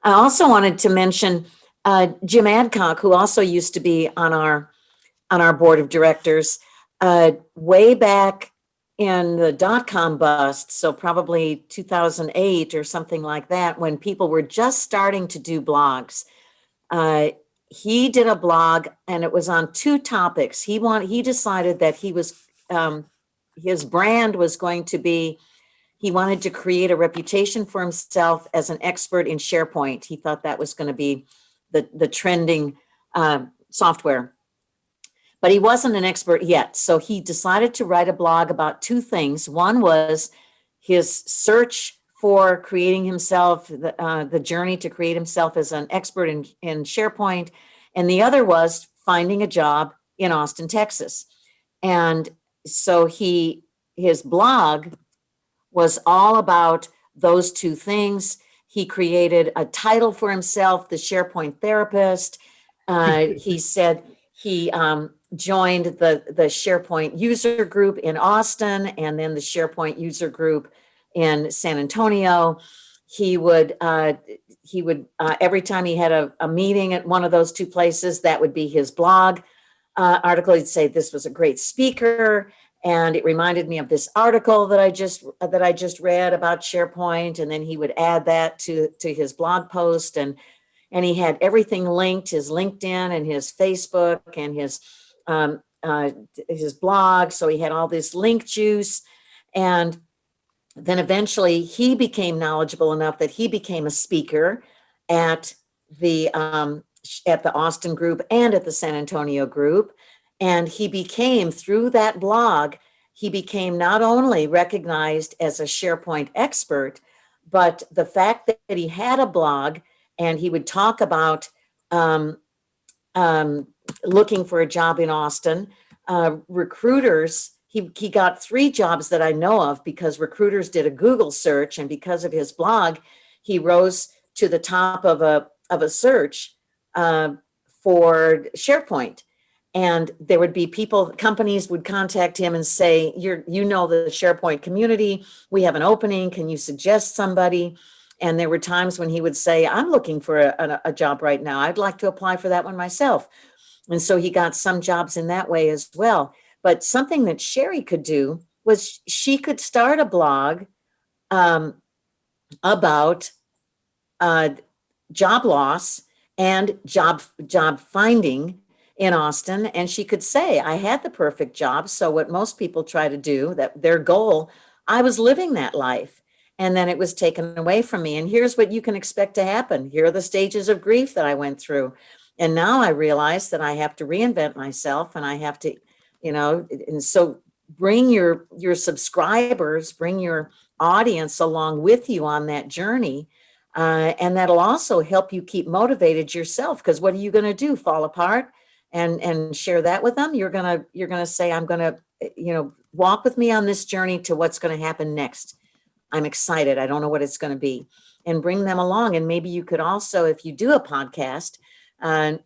I also wanted to mention Jim Adcock, who also used to be on our board of directors, way back in the .com bust, so probably 2008 or something like that, when people were just starting to do blogs. He did a blog, and it was on 2 topics. He decided that his brand was going to be, he wanted to create a reputation for himself as an expert in SharePoint. He thought that was going to be the trending software. But he wasn't an expert yet. So he decided to write a blog about 2 things. One was his search for creating himself, the journey to create himself as an expert in SharePoint. And the other was finding a job in Austin, Texas. And so his blog was all about those 2 things. He created a title for himself, the SharePoint Therapist. He said he joined the SharePoint user group in Austin, and then the SharePoint user group in San Antonio. he would every time he had a meeting at one of those two places, that would be his blog article. He'd say, this was a great speaker, and it reminded me of this article that I just read about SharePoint. And then he would add that to his blog post, and he had everything linked, his LinkedIn and his Facebook and his blog. So he had all this link juice. And then eventually he became knowledgeable enough that he became a speaker at the Austin group and at the San Antonio group. And he became, through that blog, he became not only recognized as a SharePoint expert, but the fact that he had a blog and he would talk about looking for a job in Austin, recruiters, he got 3 jobs that I know of because recruiters did a Google search, and because of his blog, he rose to the top of a search for SharePoint. And there would be companies would contact him and say, you know the SharePoint community, we have an opening, can you suggest somebody? And there were times when he would say, I'm looking for a job right now, I'd like to apply for that one myself. And so he got some jobs in that way as well. But something that Sherry could do was she could start a blog about job loss and job finding in Austin. And she could say, I had the perfect job. So what most people try to do, that their goal, I was living that life, and then it was taken away from me. And here's what you can expect to happen. Here are the stages of grief that I went through. And now I realize that I have to reinvent myself, and I have to, and so bring your subscribers, bring your audience along with you on that journey. And that'll also help you keep motivated yourself, because what are you going to do? Fall apart and share that with them? You're going to say, I'm going to, walk with me on this journey to what's going to happen next. I'm excited. I don't know what it's going to be, and bring them along. And maybe you could also, if you do a podcast,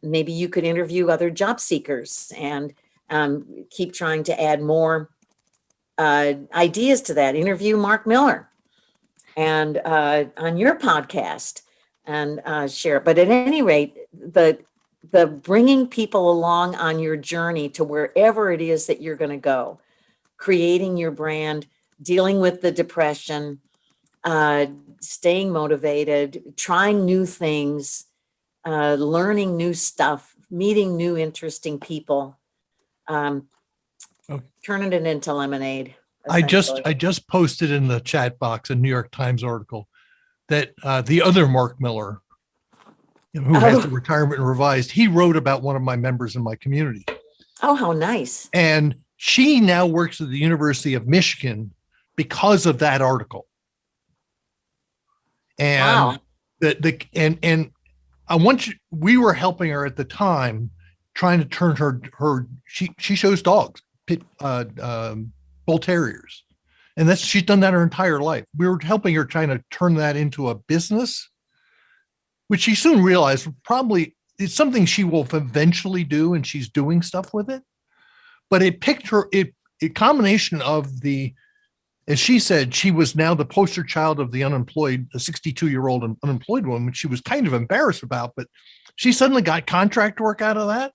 maybe you could interview other job seekers and keep trying to add more ideas to that. Interview Marc Miller and on your podcast and share. But at any rate, the bringing people along on your journey to wherever it is that you're going to go, creating your brand, dealing with the depression, staying motivated, trying new things, learning new stuff, meeting new interesting people, turning it into lemonade. I just posted in the chat box a New York Times article that the other Marc Miller, who has the Retirement Revised, he wrote about one of my members in my community. Oh, how nice. And she now works at the University of Michigan because of that article. And wow. We were helping her at the time, trying to turn she shows dogs, bull terriers. And she's done that her entire life. We were helping her, trying to turn that into a business, which she soon realized probably is something she will eventually do. And she's doing stuff with it. But it picked her, a combination of as she said, she was now the poster child of the unemployed, a 62-year-old unemployed woman, which she was kind of embarrassed about, but she suddenly got contract work out of that.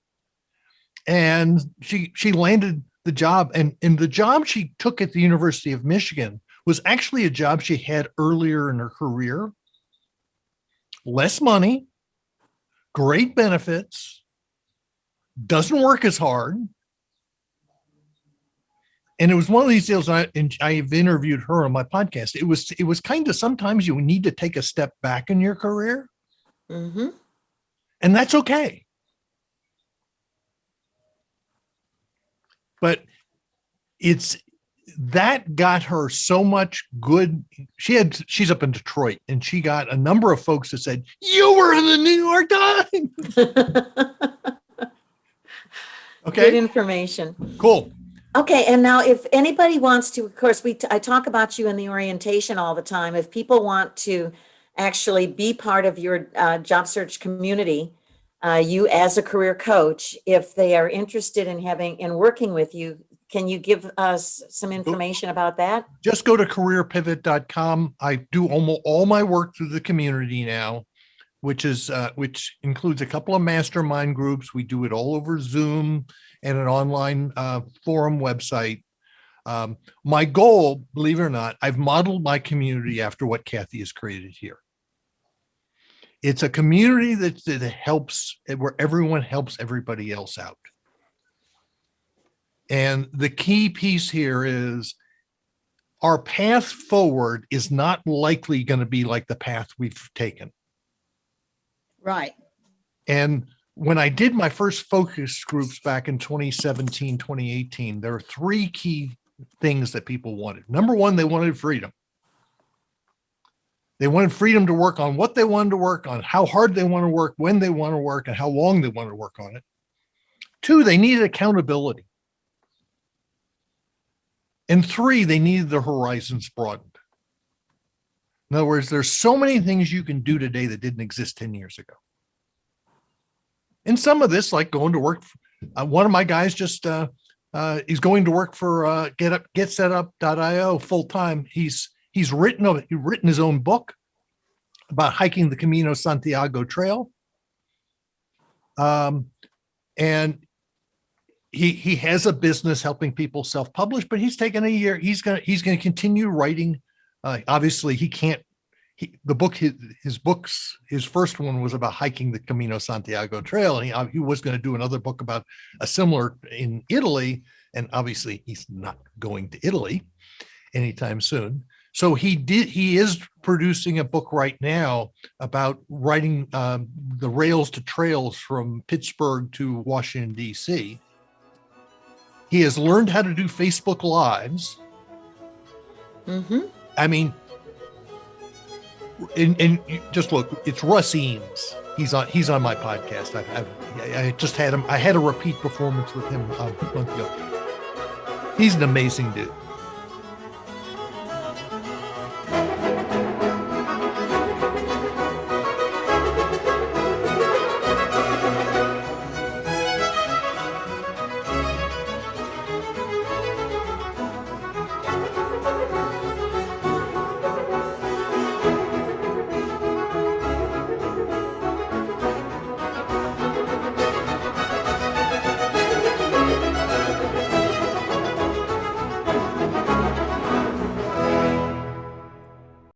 And she landed the job. And the job she took at the University of Michigan was actually a job she had earlier in her career. Less money, great benefits, doesn't work as hard. And it was one of these deals, and I've interviewed her on my podcast. It was kind of, sometimes you need to take a step back in your career. Mm-hmm. And that's okay. But that got her so much good. She's up in Detroit, and she got a number of folks that said, you were in the New York Times. Okay. Good information. Cool. Okay, and now if anybody wants to, of course, I talk about you in the orientation all the time. If people want to actually be part of your job search community, you as a career coach, if they are interested in working with you, Can you give us some information about that? Just go to careerpivot.com. I do almost all my work through the community now, which includes a couple of mastermind groups. We do it all over Zoom and an online forum website. My goal, believe it or not, I've modeled my community after what Kathy has created here. It's a community that helps, where everyone helps everybody else out. And the key piece here is our path forward is not likely going to be like the path we've taken. Right. And when I did my first focus groups back in 2017, 2018, there are three key things that people wanted. Number one, they wanted freedom. They wanted freedom to work on what they wanted to work on, how hard they want to work, when they want to work, and how long they want to work on it. Two, they needed accountability. And three, they needed their horizons broadened. In other words, there's so many things you can do today that didn't exist 10 years ago. And some of this, like going to work, one of my guys just is going to work for getsetup.io full time. He's written his own book about hiking the Camino Santiago Trail, and he has a business helping people self-publish. But he's taken a year. He's going to continue writing. Obviously, he can't. His first one was about hiking the Camino Santiago Trail, and he was going to do another book about a similar in Italy, and obviously he's not going to Italy anytime soon. So he is producing a book right now about writing the rails to trails from Pittsburgh to Washington, D.C. He has learned how to do Facebook Lives. Mm-hmm. I mean, and just look, it's Russ Eames. He's on my podcast. I just had him. I had a repeat performance with him a month ago. He's an amazing dude.